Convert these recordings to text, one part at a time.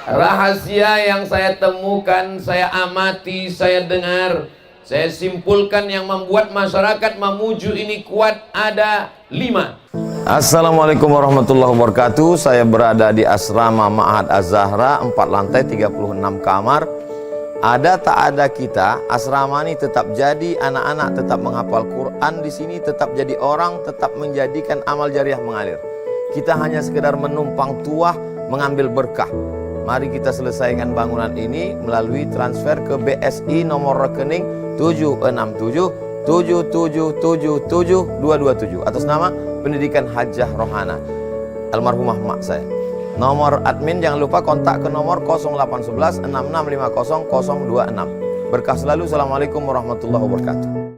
Rahasia yang saya temukan, saya amati, saya dengar, saya simpulkan yang membuat masyarakat Mamuju ini kuat ada 5. Assalamualaikum warahmatullahi wabarakatuh. Saya berada di asrama Ma'had Az-Zahra, 4 lantai 36 kamar. Ada tak ada kita, asrama ini tetap jadi, anak-anak tetap menghafal Quran di sini, tetap jadi orang, tetap menjadikan amal jariah mengalir. Kita hanya sekedar menumpang tuah, mengambil berkah. Mari kita selesaikan bangunan ini melalui transfer ke BSI nomor rekening 767 7777227 atas nama Pendidikan Hajah Rohana almarhumah mak saya. Nomor admin jangan lupa kontak ke nomor 0811 6650 026. Berkah selalu. Assalamualaikum warahmatullahi wabarakatuh.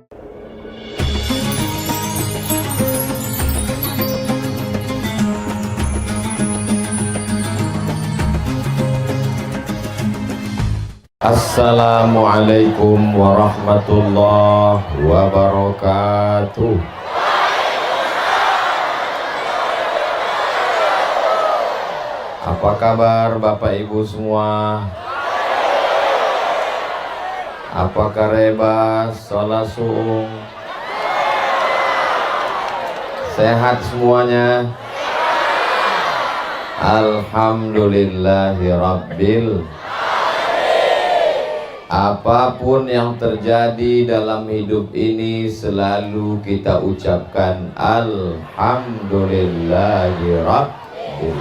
Assalamualaikum warahmatullahi wabarakatuh. Apa kabar Bapak Ibu semua? Apakah rebas, solasung? Sehat semuanya? Alhamdulillahirabbil. Apapun yang terjadi dalam hidup ini selalu kita ucapkan Alhamdulillahirabbil.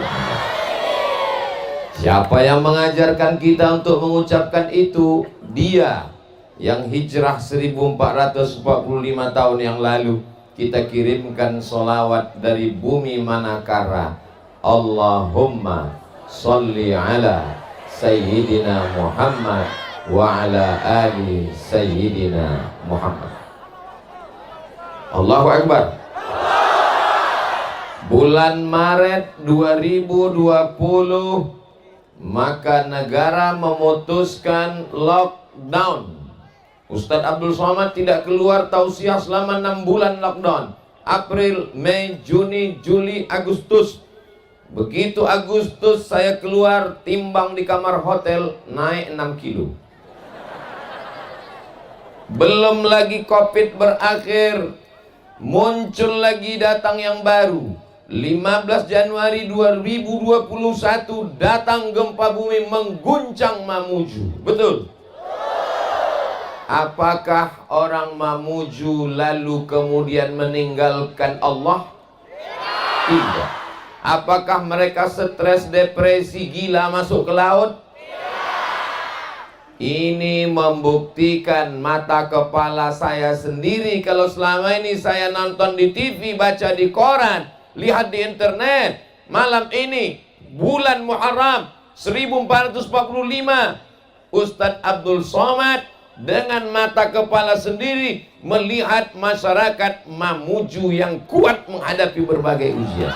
Siapa yang mengajarkan kita untuk mengucapkan itu? Dia yang hijrah 1445 tahun yang lalu. Kita kirimkan solawat dari bumi Manakara. Allahumma salli ala Sayyidina Muhammad wa ala ali Sayyidina Muhammad. Allahu Akbar. Bulan Maret 2020 maka negara memutuskan lockdown. Ustadz Abdul Somad tidak keluar tausiah selama 6 bulan lockdown. April, Mei, Juni, Juli, Agustus. Begitu Agustus saya keluar, timbang di kamar hotel naik 6 kilo. Belum lagi Covid berakhir, muncul lagi datang yang baru. 15 Januari 2021 datang gempa bumi mengguncang Mamuju. Betul? Apakah orang Mamuju lalu kemudian meninggalkan Allah? Tidak. Apakah mereka stres, depresi, gila, masuk ke laut? Ini membuktikan mata kepala saya sendiri. Kalau selama ini saya nonton di TV, baca di koran, lihat di internet, malam ini bulan Muharram 1445 Ustadz Abdul Somad dengan mata kepala sendiri melihat masyarakat Mamuju yang kuat menghadapi berbagai ujian.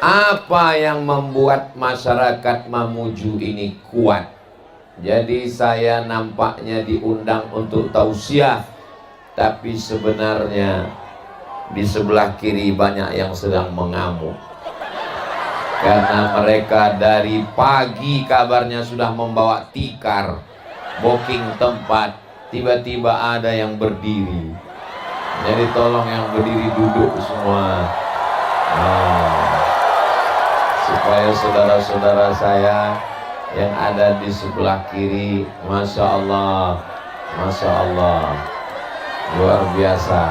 Apa yang membuat masyarakat Mamuju ini kuat? Jadi saya nampaknya diundang untuk tausiah, tapi sebenarnya di sebelah kiri banyak yang sedang mengamuk. Karena mereka dari pagi kabarnya sudah membawa tikar, booking tempat, tiba-tiba ada yang berdiri. Jadi tolong yang berdiri duduk semua. Supaya saudara-saudara saya yang ada di sebelah kiri, Masya Allah, Masya Allah, luar biasa.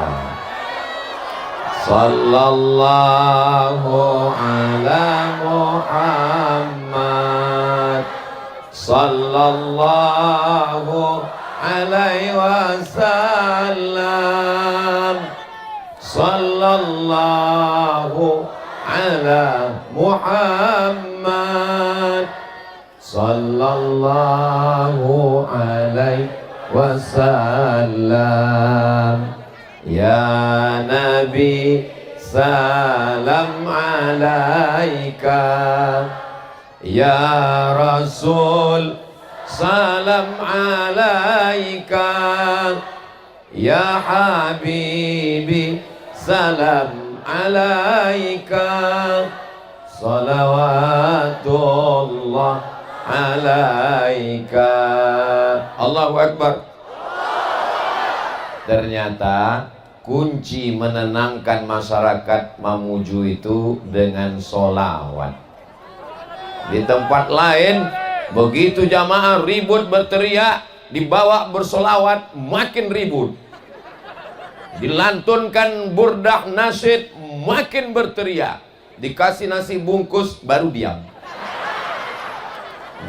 Sallallahu ala Muhammad, sallallahu alaihi wasallam, sallallahu ala Muhammad, sallallahu alaihi wasallam. Ya Nabi salam alaika, ya Rasul salam alaika, ya Habibi salam alaika, salawatullah alaika. Allahu Akbar. Ternyata kunci menenangkan masyarakat Mamuju itu dengan solawat. Di tempat lain begitu jamaah ribut berteriak, dibawa bersolawat makin ribut. Dilantunkan burdah nasyid makin berteriak. Dikasih nasi bungkus baru diam.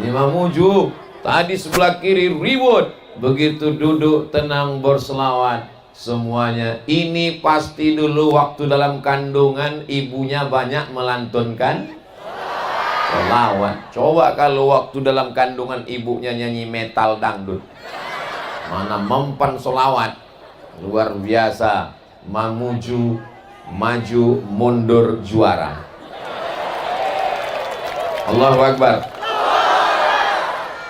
Di Mamuju tadi sebelah kiri ribut, begitu duduk tenang berselawat semuanya. Ini pasti dulu waktu dalam kandungan ibunya banyak melantunkan selawat. Coba kalau waktu dalam kandungan ibunya nyanyi metal dangdut, mana mempan selawat. Luar biasa. Mamuju maju mundur juara. Allahu Akbar.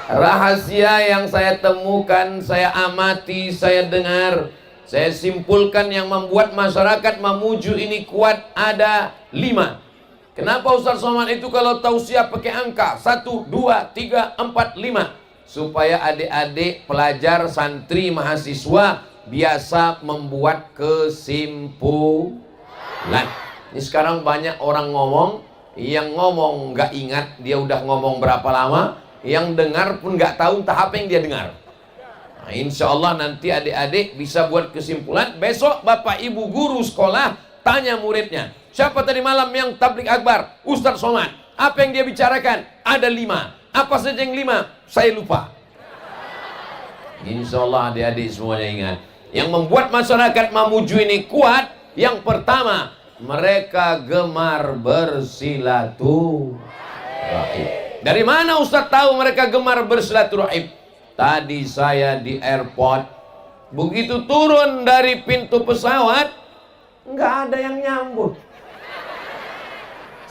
Rahasia yang saya temukan, saya amati, saya dengar, saya simpulkan yang membuat masyarakat Mamuju ini kuat ada 5. Kenapa Ustaz Somad itu kalau tausiah pakai angka 1, 2, 3, 4, 5? Supaya adik-adik, pelajar, santri, mahasiswa biasa membuat kesimpulan. Ini sekarang banyak orang ngomong, yang ngomong nggak ingat dia udah ngomong berapa lama, yang dengar pun nggak tahu entah apa yang dia dengar. Nah, insya Allah nanti adik-adik bisa buat kesimpulan. Besok bapak ibu guru sekolah tanya muridnya, siapa tadi malam yang tablik akbar? Ustaz Somad. Apa yang dia bicarakan? Ada 5. Apa saja yang 5? Saya lupa. Insya Allah adik-adik semuanya ingat. Yang membuat masyarakat Mamuju ini kuat, yang pertama, mereka gemar bersilaturahim. Dari mana Ustaz tahu mereka gemar bersilaturahim? Tadi saya di airport, begitu turun dari pintu pesawat, nggak ada yang nyambut.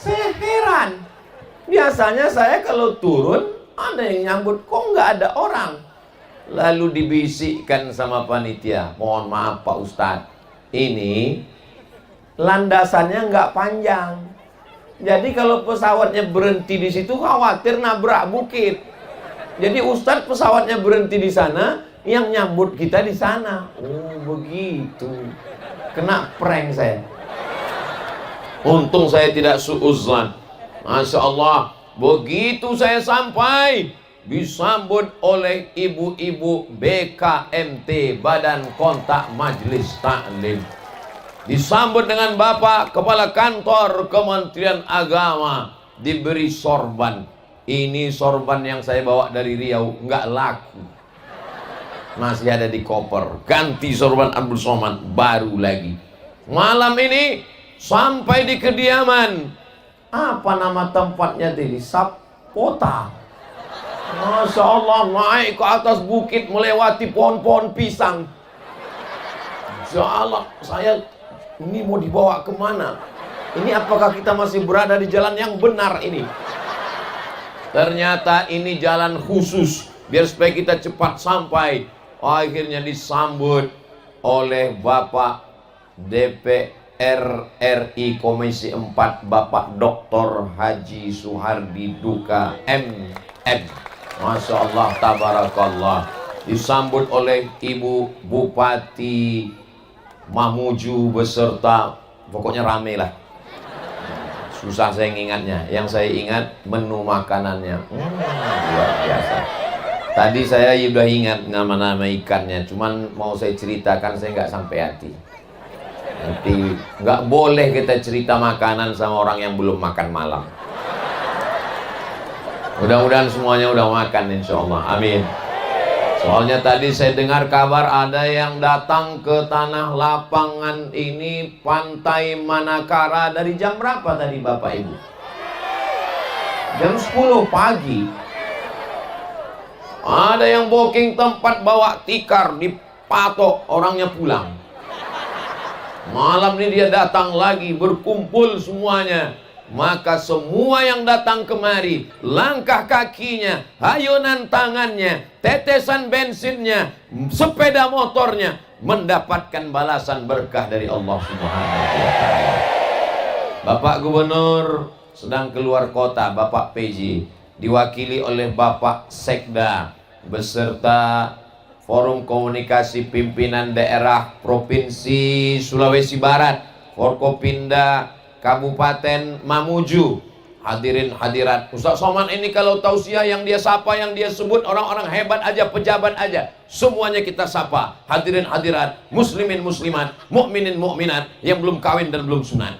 Saya heran. Biasanya saya kalau turun ada yang nyambut, kok nggak ada orang? Lalu dibisikkan sama panitia, mohon maaf Pak Ustadz, ini landasannya nggak panjang. Jadi kalau pesawatnya berhenti di situ khawatir nabrak bukit. Jadi Ustadz pesawatnya berhenti di sana, yang nyambut kita di sana. Oh begitu. Kena prank saya. Untung saya tidak suudzon. Masya Allah. Begitu saya sampai, disambut oleh ibu-ibu BKMT, Badan Kontak Majelis Taklim. Disambut dengan Bapak Kepala Kantor Kementerian Agama, diberi sorban. Ini sorban yang saya bawa dari Riau, nggak laku, masih ada di koper. Ganti sorban Abdul Somad, baru lagi. Malam ini sampai di kediaman, apa nama tempatnya tadi? Sapota. Masya Allah, naik ke atas bukit melewati pohon-pohon pisang. Masya Allah, saya ini mau dibawa kemana? Ini apakah kita masih berada di jalan yang benar ini? Ternyata ini jalan khusus biar supaya kita cepat sampai. Akhirnya disambut oleh Bapak DPR RI Komisi 4, Bapak Dr. Haji Suhardi Duka MM. Masya Allah, tabarakallah. Disambut oleh Ibu Bupati Mamuju beserta, pokoknya rame lah. Susah saya ingatnya. Yang saya ingat menu makanannya. Luar biasa. Tadi saya sudah ingat nama-nama ikannya, cuman mau saya ceritakan saya nggak sampai hati. Nanti nggak boleh kita cerita makanan sama orang yang belum makan malam. Mudah-mudahan semuanya udah makan insya Allah. Amin. Soalnya tadi saya dengar kabar ada yang datang ke tanah lapangan ini, Pantai Manakara, dari jam berapa tadi Bapak Ibu? Jam 10 pagi. Ada yang booking tempat bawa tikar, dipatok, orangnya pulang. Malam ini dia datang lagi, berkumpul semuanya. Maka semua yang datang kemari, langkah kakinya, hayunan tangannya, tetesan bensinnya, sepeda motornya, mendapatkan balasan berkah dari Allah Subhanahu wa Ta'ala. Bapak Gubernur, sedang keluar kota, Bapak PJ, diwakili oleh Bapak Sekda beserta Forum Komunikasi Pimpinan Daerah Provinsi Sulawesi Barat, Forkopimda Kabupaten Mamuju, hadirin hadirat. Ustaz Somad ini kalau tausiah yang dia sapa, yang dia sebut orang-orang hebat aja, pejabat aja, semuanya kita sapa. Hadirin hadirat, muslimin muslimat, mukminin mukminat yang belum kawin dan belum sunat,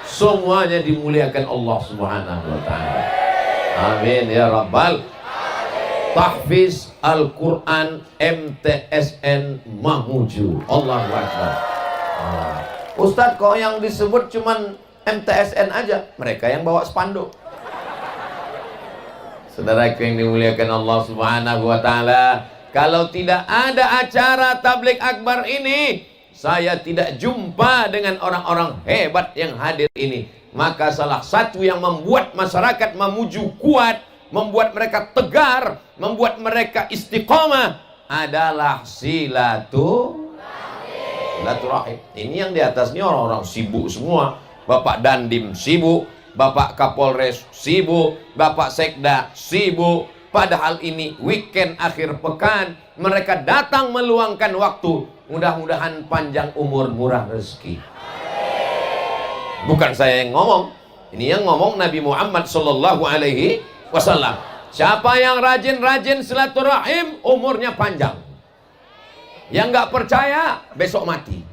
semuanya dimuliakan Allah Subhanahu wa taala. Amin ya rabbal. Tahfiz Al-Quran MTSN Mamuju. Allahu Akbar. Ustadz, kok yang disebut cuman MTSN aja? Mereka yang bawa spanduk. Saudaraku yang dimuliakan Allah Subhanahu wa taala, kalau tidak ada acara tabligh akbar ini, saya tidak jumpa dengan orang-orang hebat yang hadir ini. Maka salah satu yang membuat masyarakat Mamuju kuat, membuat mereka tegar, membuat mereka istiqomah adalah silaturahim. Ini yang di atas ini orang-orang sibuk semua. Bapak Dandim sibuk, Bapak Kapolres sibuk, Bapak Sekda sibuk. Padahal ini weekend akhir pekan, mereka datang meluangkan waktu. Mudah-mudahan panjang umur, murah rezeki. Bukan saya yang ngomong, ini yang ngomong Nabi Muhammad Sallallahu Alaihi Wasallam. Siapa yang rajin-rajin silaturahim, umurnya panjang. Yang nggak percaya, besok mati.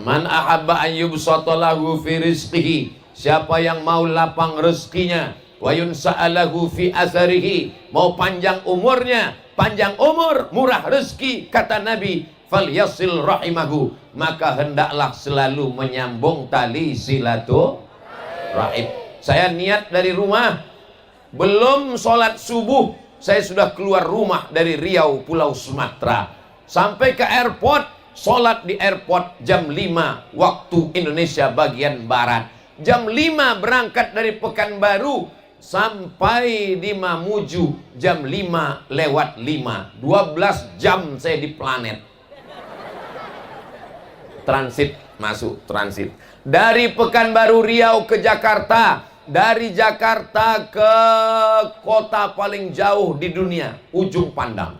Man ahabba an yubsata lahu fi rizqihi, siapa yang mau lapang rezekinya, wa yunsa'alahu fi atharihi, mau panjang umurnya, panjang umur, murah rezeki, kata Nabi, falyasil rahimahu, maka hendaklah selalu menyambung tali silaturahim. Saya niat dari rumah, belum sholat subuh, saya sudah keluar rumah dari Riau, Pulau Sumatera, sampai ke airport, sholat di airport jam 5 waktu Indonesia bagian Barat. Jam 5 berangkat dari Pekanbaru, sampai di Mamuju jam 5 lewat 5. 12 jam saya di planet. Transit, masuk transit. Dari Pekanbaru Riau ke Jakarta, dari Jakarta ke kota paling jauh di dunia, ujung pandang,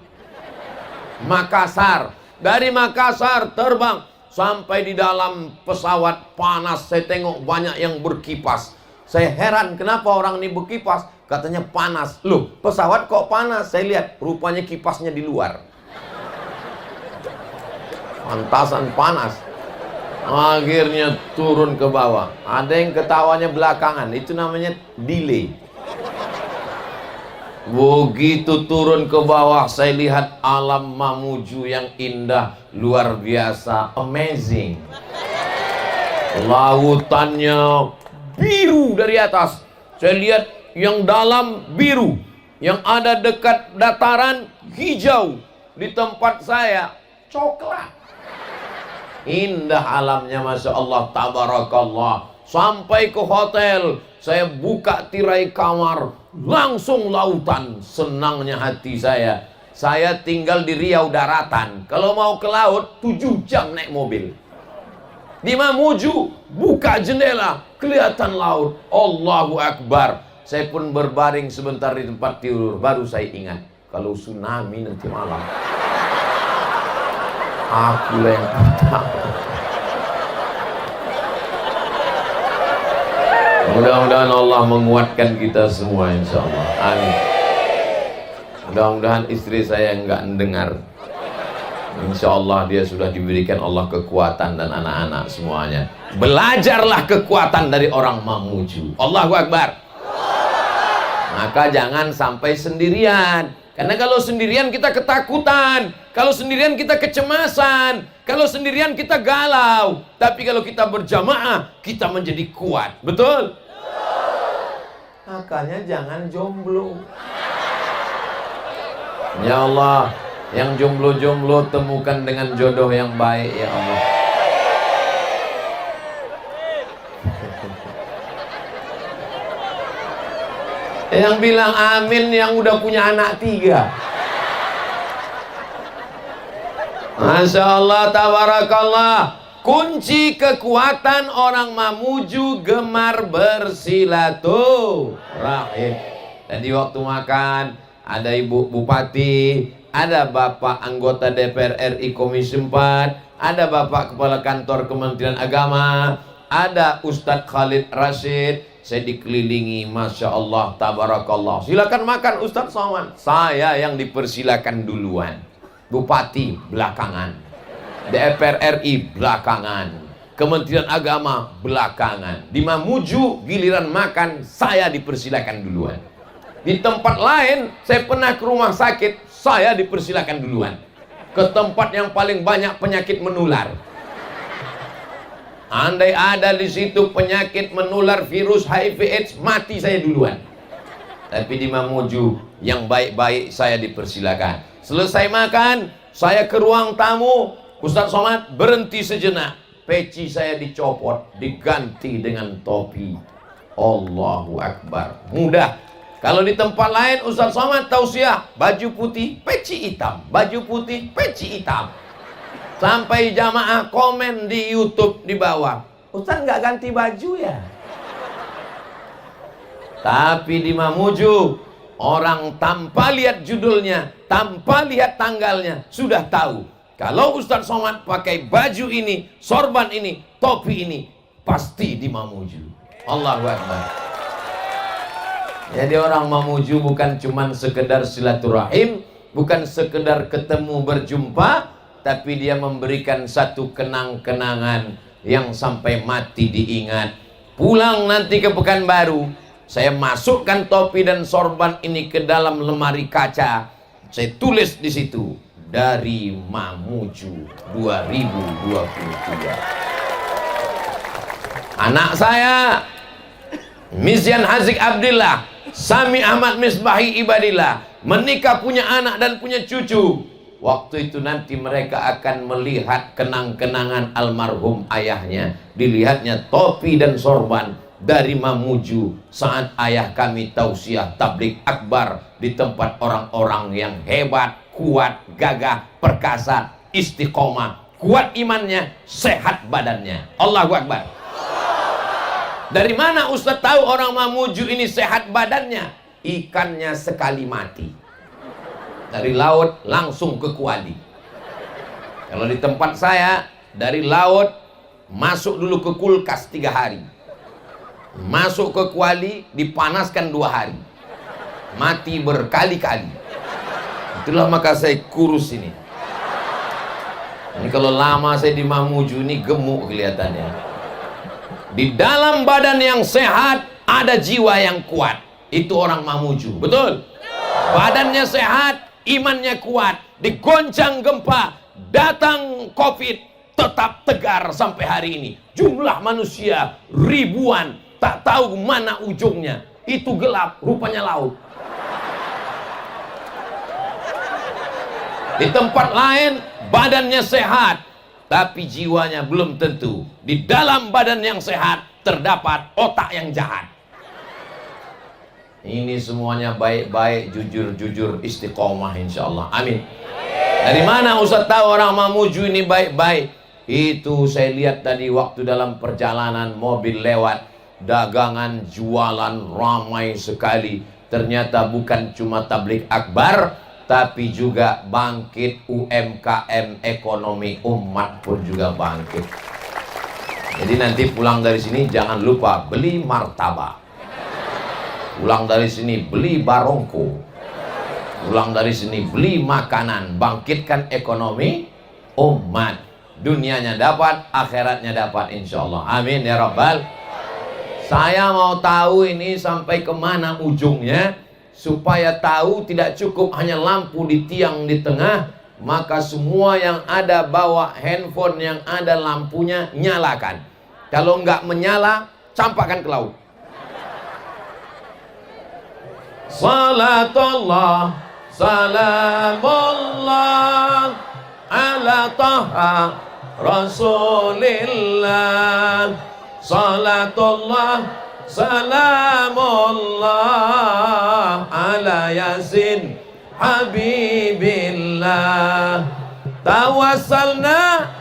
Makassar. Dari Makassar terbang sampai di dalam pesawat panas. Saya tengok banyak yang berkipas. Saya heran kenapa orang ini berkipas. Katanya panas. Loh, pesawat kok panas? Saya lihat rupanya kipasnya di luar. Pantasan panas. Akhirnya turun ke bawah. Ada yang ketawanya belakangan. Itu namanya delay. Begitu turun ke bawah, saya lihat alam Mamuju yang indah, luar biasa, amazing. Lautannya biru dari atas. Saya lihat yang dalam biru, yang ada dekat dataran hijau. Di tempat saya coklat. Indah alamnya, masya Allah, tabarakallah. Sampai ke hotel, saya buka tirai kamar, langsung lautan. Senangnya hati saya. Saya tinggal di Riau daratan. Kalau mau ke laut 7 jam naik mobil. Di Mamuju buka jendela, kelihatan laut. Allahu Akbar. Saya pun berbaring sebentar di tempat tidur. Baru saya ingat, kalau tsunami nanti malam, aku yang mudah-mudahan Allah menguatkan kita semua, insya Allah. Amin. Mudah-mudahan istri saya enggak mendengar. Insya Allah dia sudah diberikan Allah kekuatan dan anak-anak semuanya. Belajarlah kekuatan dari orang Mamuju. Allahu Akbar. Maka jangan sampai sendirian. Karena kalau sendirian kita ketakutan, kalau sendirian kita kecemasan, kalau sendirian kita galau. Tapi kalau kita berjamaah, kita menjadi kuat. Betul? Makanya jangan jomblo. Ya Allah, yang jomblo-jomblo temukan dengan jodoh yang baik, ya Allah. Yang bilang amin yang udah punya anak 3. Masya Allah, tabarakallah. Kunci kekuatan orang Mamuju gemar bersilaturahim. Dan di waktu makan ada ibu bupati, ada bapak anggota DPR RI Komisi 4, ada bapak kepala kantor Kementerian Agama, ada Ustadz Khalid Rashid. Saya dikelilingi, Masya Allah, Tabarakallah. Silakan makan Ustadz Somad. Saya yang dipersilakan duluan. Bupati belakangan, DPR RI belakangan, Kementerian Agama belakangan. Di Mamuju giliran makan saya dipersilakan duluan. Di tempat lain saya pernah ke rumah sakit, saya dipersilakan duluan. Ke tempat yang paling banyak penyakit menular. Andai ada di situ penyakit menular virus HIV/AIDS, mati saya duluan. Tapi di Mamuju yang baik-baik saya dipersilakan. Selesai makan, saya ke ruang tamu. Ustadz Somad berhenti sejenak. Peci saya dicopot, diganti dengan topi. Allahu Akbar. Mudah. Kalau di tempat lain Ustadz Somad tausiah, baju putih, peci hitam. Baju putih, peci hitam. Sampai jamaah komen di YouTube di bawah, Ustadz nggak ganti baju ya? Tapi di Mamuju, orang tanpa lihat judulnya, tanpa lihat tanggalnya, sudah tahu. Kalau Ustadz Somad pakai baju ini, sorban ini, topi ini, pasti di Mamuju. Allahu Akbar. Jadi orang Mamuju bukan cuma sekedar silaturahim, bukan sekedar ketemu berjumpa, tapi dia memberikan satu kenang-kenangan yang sampai mati diingat. Pulang nanti ke Pekanbaru, saya masukkan topi dan sorban ini ke dalam lemari kaca. Saya tulis di situ, dari Mamuju 2023. Anak saya Misyan Hazik Abdillah, Sami Ahmad Misbahi Ibadillah, menikah, punya anak dan punya cucu. Waktu itu nanti mereka akan melihat kenang-kenangan almarhum ayahnya. Dilihatnya topi dan sorban dari Mamuju saat ayah kami tausiah tabligh akbar di tempat orang-orang yang hebat, kuat, gagah, perkasa, istiqomah, kuat imannya, sehat badannya. Allahu Akbar. Dari mana Ustaz tahu orang Mamuju ini sehat badannya? Ikannya sekali mati. Dari laut langsung ke kuali. Kalau di tempat saya, dari laut masuk dulu ke kulkas 3 hari. Masuk ke kuali, dipanaskan 2 hari. Mati berkali-kali. Itulah maka saya kurus ini. Ini kalau lama saya di Mamuju ini gemuk kelihatannya. Di dalam badan yang sehat ada jiwa yang kuat. Itu orang Mamuju. Betul? Badannya sehat, imannya kuat, digoncang gempa, datang COVID, tetap tegar sampai hari ini. Jumlah manusia ribuan, tak tahu mana ujungnya. Itu gelap, rupanya laut. Di tempat lain, badannya sehat, tapi jiwanya belum tentu. Di dalam badan yang sehat, terdapat otak yang jahat. Ini semuanya baik-baik, jujur-jujur, istiqomah insyaallah. Amin. Dari mana Ustaz tahu orang Mamuju ini baik-baik? Itu saya lihat tadi waktu dalam perjalanan mobil lewat, dagangan jualan ramai sekali. Ternyata bukan cuma tabligh akbar, tapi juga bangkit UMKM, ekonomi umat pun juga bangkit. Jadi nanti pulang dari sini jangan lupa beli martabak. Pulang dari sini beli barongko. Pulang dari sini beli makanan. Bangkitkan ekonomi umat. Dunianya dapat, akhiratnya dapat insyaallah. Amin ya rabbal. Saya mau tahu ini sampai kemana ujungnya. Supaya tahu tidak cukup hanya lampu di tiang di tengah. Maka semua yang ada bawa handphone yang ada lampunya nyalakan. Kalau nggak menyala, campakkan ke laut. Salatullah, salamullah ala taha rasulillah. Salatullah, salamullah ala yasin habibillah. Tawassalna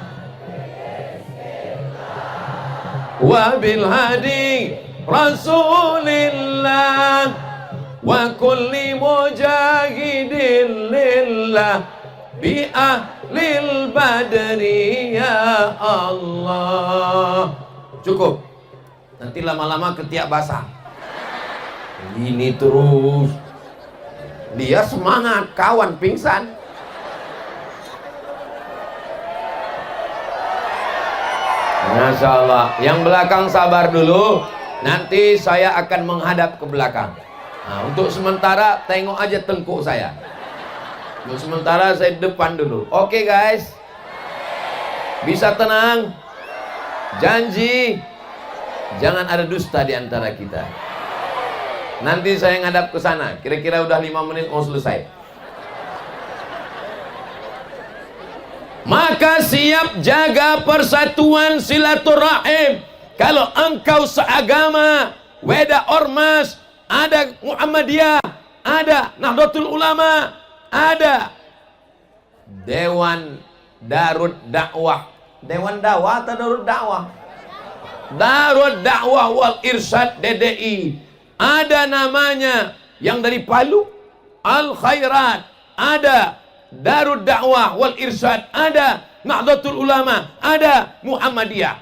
wa bil hadi Rasulillah wa kulli mujahidin lillah bi ahlil badri ya Allah. Cukup, nanti lama-lama ketiak basah. Ini terus dia semangat, kawan pingsan. Masya Allah. Yang belakang sabar dulu, nanti saya akan menghadap ke belakang. Nah, untuk sementara tengok aja tengkuk saya. Untuk sementara saya depan dulu. Oke guys, bisa tenang. Janji jangan ada dusta di antara kita. Nanti saya ngadap ke sana. Kira-kira udah 5 menit mau selesai. Maka siap jaga persatuan silaturahim. Kalau engkau seagama, Weda Ormas, ada Muhammadiyah, ada Nahdlatul Ulama, ada Dewan Darut Dakwah. Dewan Dakwah atau Darut Dakwah? Darut Dakwah wal Irsyad DDI. Ada namanya yang dari Palu, Al Khairat, ada Darut Dakwah wal Irsyad, ada Nahdlatul Ulama, ada Muhammadiyah.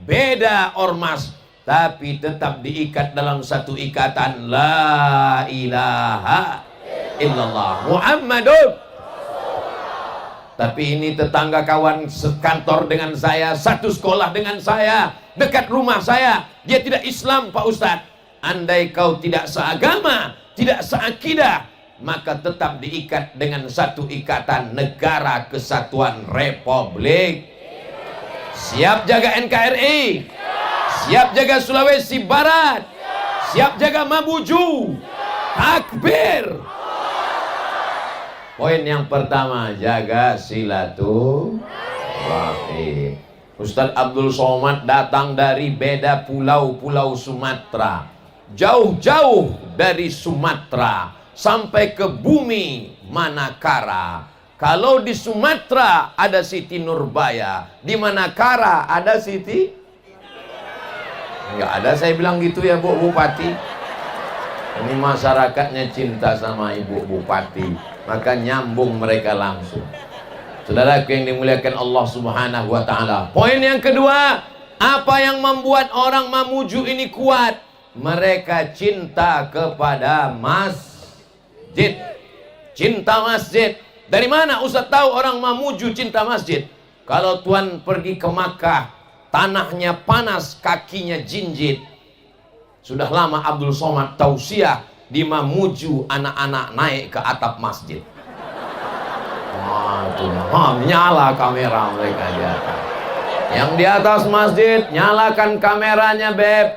Beda ormas, tapi tetap diikat dalam satu ikatan la ilaha illallah Muhammadun. Tapi ini tetangga kawan sekantor dengan saya, satu sekolah dengan saya, dekat rumah saya, dia tidak Islam Pak Ustadz. Andai kau tidak seagama, tidak seakidah, maka tetap diikat dengan satu ikatan Negara Kesatuan Republik. Siap jaga NKRI, siap jaga Sulawesi Barat, siap jaga Mamuju. Takbir. Poin yang pertama, jaga silaturahim. Ustadz Abdul Somad datang dari beda pulau-pulau Sumatera, jauh-jauh dari Sumatera sampai ke bumi Manakara. Kalau di Sumatera ada Siti Nurbaya, di Manakara ada Siti? Enggak ada, saya bilang gitu ya Bu Bupati. Ini masyarakatnya cinta sama Ibu Bupati, maka nyambung mereka langsung. Saudaraku yang dimuliakan Allah Subhanahu wa Ta'ala. Poin yang kedua, apa yang membuat orang Mamuju ini kuat? Mereka cinta kepada masjid. Cinta masjid. Dari mana Ustaz tahu orang Mamuju cinta masjid? Kalau Tuan pergi ke Makkah, tanahnya panas, kakinya jinjit. Sudah lama Abdul Somad tausiah di Mamuju anak-anak naik ke atap masjid. Nyala kamera mereka di atas. Yang di atas masjid, nyalakan kameranya Beb.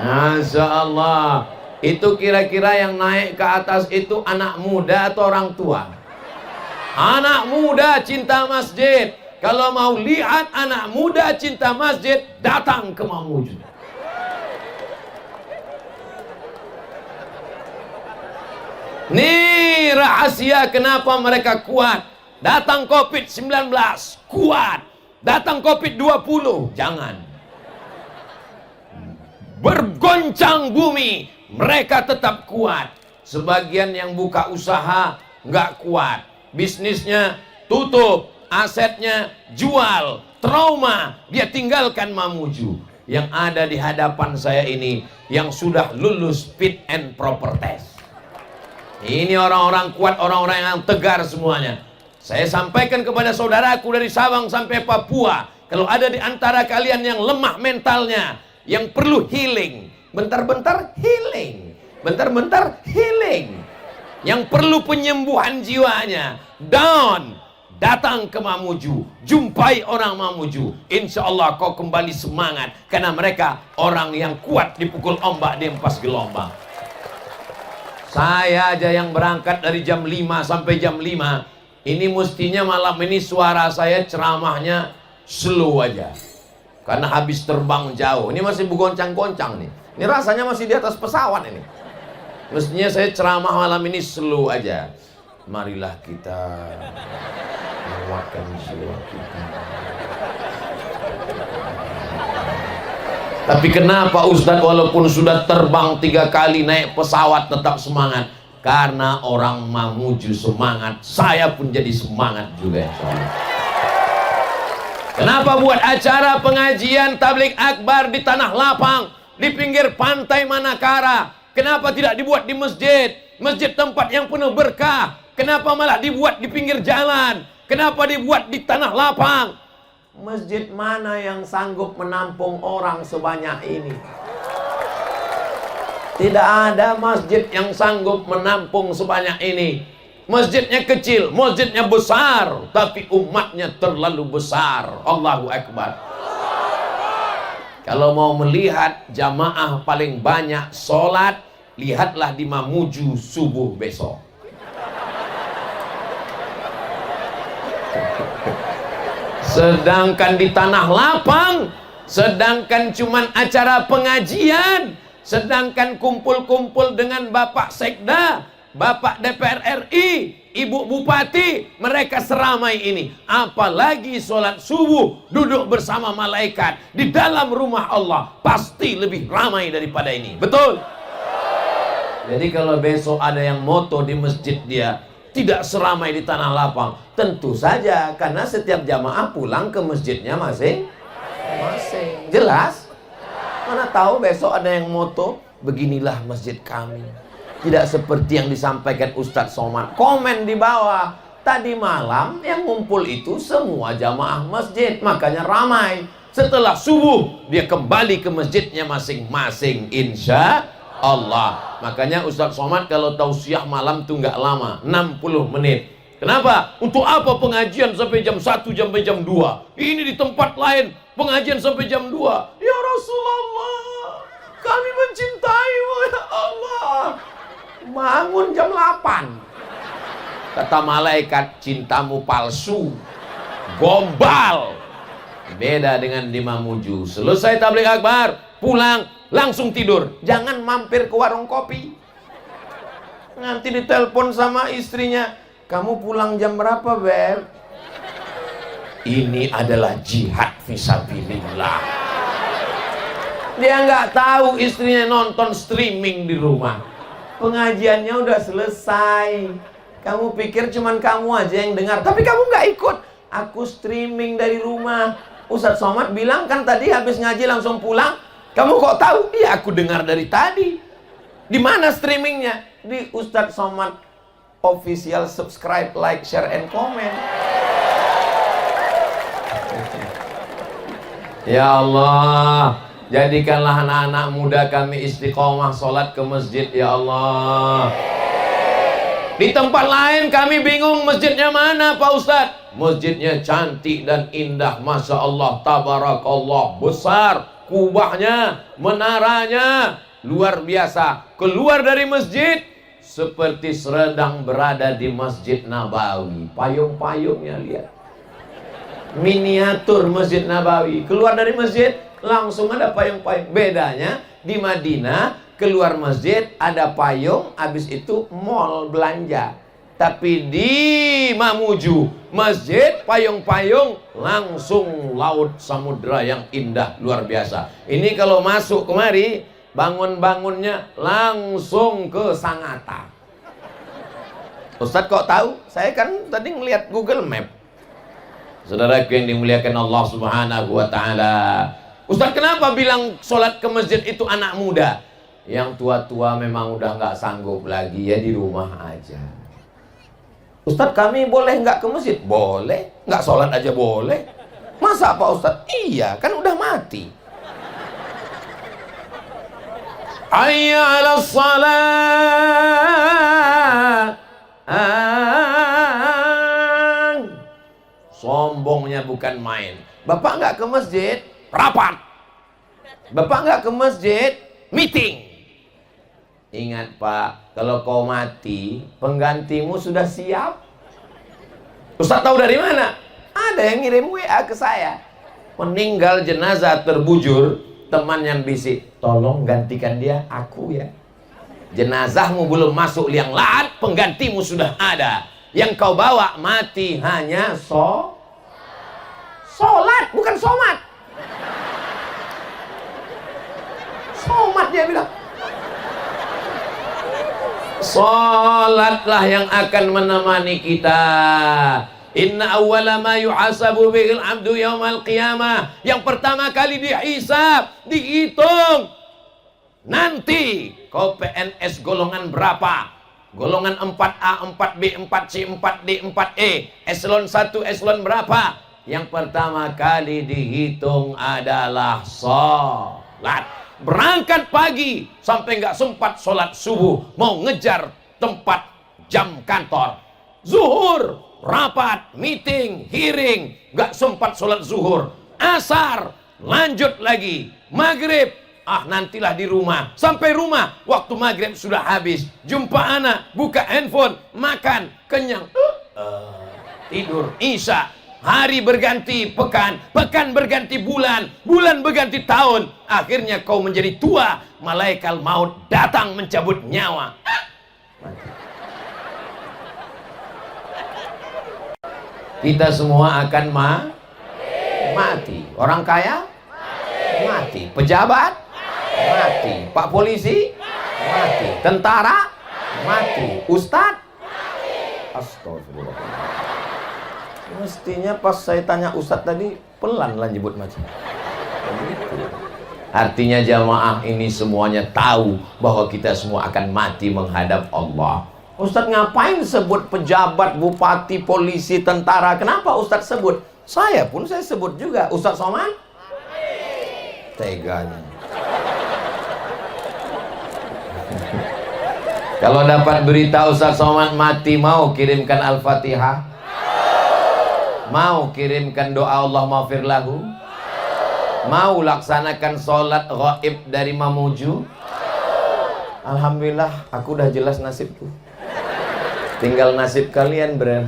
Masya Allah. Itu kira-kira yang naik ke atas itu anak muda atau orang tua? Anak muda cinta masjid. Kalau mau lihat anak muda cinta masjid, datang ke Mamuju. Nih rahasia kenapa mereka kuat. Datang COVID-19, kuat. Datang COVID-20, jangan. Bergoncang bumi, mereka tetap kuat. Sebagian yang buka usaha nggak kuat, bisnisnya tutup, asetnya jual, trauma, dia tinggalkan Mamuju. Yang ada di hadapan saya ini yang sudah lulus fit and proper test. Ini orang-orang kuat, orang-orang yang tegar semuanya. Saya sampaikan kepada saudaraku dari Sabang sampai Papua, kalau ada di antara kalian yang lemah mentalnya, yang perlu healing, bentar-bentar healing, bentar-bentar healing, yang perlu penyembuhan jiwanya, down, datang ke Mamuju, jumpai orang Mamuju. Insya Allah kau kembali semangat, karena mereka orang yang kuat dipukul ombak di empas gelombang. Saya aja yang berangkat dari jam 5 sampai jam 5. Ini mestinya malam ini suara saya ceramahnya slow aja, karena habis terbang jauh. Ini masih bergoncang-goncang nih. Ini rasanya masih di atas pesawat ini. Mestinya saya ceramah malam ini slow aja. Marilah kita menguatkan jiwa kita. Tapi kenapa Ustadz walaupun sudah terbang 3 kali naik pesawat tetap semangat? Karena orang Mamuju semangat, saya pun jadi semangat juga. Kenapa buat acara pengajian tabligh akbar di tanah lapang, di pinggir pantai Manakara? Kenapa tidak dibuat di masjid? Masjid tempat yang penuh berkah. Kenapa malah dibuat di pinggir jalan? Kenapa dibuat di tanah lapang? Masjid mana yang sanggup menampung orang sebanyak ini? Tidak ada masjid yang sanggup menampung sebanyak ini. Masjidnya kecil, masjidnya besar, tapi umatnya terlalu besar. Allahu Akbar. Kalau mau melihat jamaah paling banyak sholat, lihatlah di Mamuju subuh besok. Sedangkan di tanah lapang, sedangkan cuman acara pengajian, sedangkan kumpul-kumpul dengan Bapak Sekda, Bapak DPR RI, Ibu Bupati, mereka seramai ini. Apalagi sholat subuh, duduk bersama malaikat di dalam rumah Allah, pasti lebih ramai daripada ini. Betul? Jadi kalau besok ada yang moto di masjid dia tidak seramai di tanah lapang, tentu saja karena setiap jamaah pulang ke masjidnya masing-masing. Jelas? Mana tahu besok ada yang moto, beginilah masjid kami. Tidak seperti yang disampaikan Ustadz Somad. Komen di bawah, tadi malam yang ngumpul itu semua jamaah masjid, makanya ramai. Setelah subuh dia kembali ke masjidnya masing-masing, insya Allah. Makanya Ustadz Somad kalau tausiah malam tuh nggak lama, 60 menit. Kenapa? Untuk apa pengajian sampai jam 1 sampai jam 2? Ini di tempat lain pengajian sampai jam 2. Ya Rasulullah, kami mencintaimu ya Allah. Bangun jam 8. Kata malaikat, cintamu palsu, gombal. Beda dengan di Mamuju. Selesai tabligh akbar, pulang langsung tidur. Jangan mampir ke warung kopi. Nanti ditelepon sama istrinya, kamu pulang jam berapa, Beb? Ini adalah jihad fisabilillah. Dia nggak tahu istrinya nonton streaming di rumah. Pengajiannya udah selesai. Kamu pikir cuman kamu aja yang dengar, tapi kamu nggak ikut. Aku streaming dari rumah. Ustadz Somad bilang kan tadi habis ngaji langsung pulang. Kamu kok tahu? Iya, aku dengar dari tadi. Di mana streamingnya? Di Ustadz Somad official, subscribe, like, share, and comment. Ya Allah, jadikanlah anak-anak muda kami istiqomah sholat ke masjid, ya Allah. Di tempat lain kami bingung masjidnya mana Pak Ustadz. Masjidnya cantik dan indah, Masya Allah, tabarakallah, besar, kubahnya, menaranya, luar biasa. Keluar dari masjid, seperti sedang berada di Masjid Nabawi. Payung-payungnya lihat, miniatur Masjid Nabawi. Keluar dari masjid, langsung ada payung-payung. Bedanya di Madinah, keluar masjid ada payung, habis itu mall belanja. Tapi di Mamuju, masjid, payung-payung, langsung laut samudra yang indah luar biasa. Ini kalau masuk kemari, bangun-bangunnya langsung ke Sangatta. Ustadz kok tahu? Saya kan tadi ngelihat Google Map. Saudaraku yang dimuliakan Allah Subhanahu wa Ta'ala, Ustadz kenapa bilang sholat ke masjid itu anak muda? Yang tua-tua memang udah nggak sanggup lagi, ya di rumah aja. Ustadz kami boleh nggak ke masjid? Boleh. Nggak sholat aja boleh. Masa Pak Ustadz? Iya, kan udah mati. Hayya 'alas shalah. Sombongnya bukan main. Bapak nggak ke masjid, rapat. Bapak nggak ke masjid, meeting. Ingat Pak, kalau kau mati, penggantimu sudah siap. Ustaz tahu dari mana? Ada yang ngirim WA ke saya. Meninggal jenazah terbujur, teman yang bisik, tolong gantikan dia, aku ya. Jenazahmu belum masuk liang lahat, penggantimu sudah ada. Yang kau bawa mati hanya sholat, bukan somat. sholat, dia bilang. Sholatlah yang akan menemani kita. Inna awwala ma yuhasabu bihil abdu yaumal qiyamah. Yang pertama kali dihisab, dihitung. Nanti kau PNS golongan berapa? Golongan 4A, 4B, 4C, 4D, 4E, eselon 1, eselon berapa? Yang pertama kali dihitung adalah sholat. Berangkat pagi sampai nggak sempat sholat subuh, mau ngejar tempat jam kantor. Zuhur, rapat, meeting, hearing, nggak sempat sholat zuhur. Asar, lanjut lagi. Maghrib, nantilah di rumah. Sampai rumah, waktu maghrib sudah habis. Jumpa anak, buka handphone, makan, kenyang, tidur. Isya, hari berganti pekan, pekan berganti bulan, bulan berganti tahun. Akhirnya kau menjadi tua, malaikat maut datang mencabut nyawa. Kita semua akan mati. Orang kaya mati. Pejabat mati. Pak polisi mati. Tentara mati. Ustadz astagfirullah. Mestinya pas saya tanya Ustadz tadi pelan lah nyebut macam. Artinya jamaah ini semuanya tahu bahwa kita semua akan mati menghadap Allah. Ustadz ngapain sebut pejabat, bupati, polisi, tentara? Kenapa Ustadz sebut? Saya pun saya sebut juga. Ustadz Somad? Teganya. Kalau dapat berita Ustadz Somad mati, mau kirimkan Al-Fatihah? Mau kirimkan doa Allah maghfir lahu? Mau laksanakan sholat ghaib dari Mamuju? Alhamdulillah, aku udah jelas nasibku. Tinggal nasib kalian, Bro.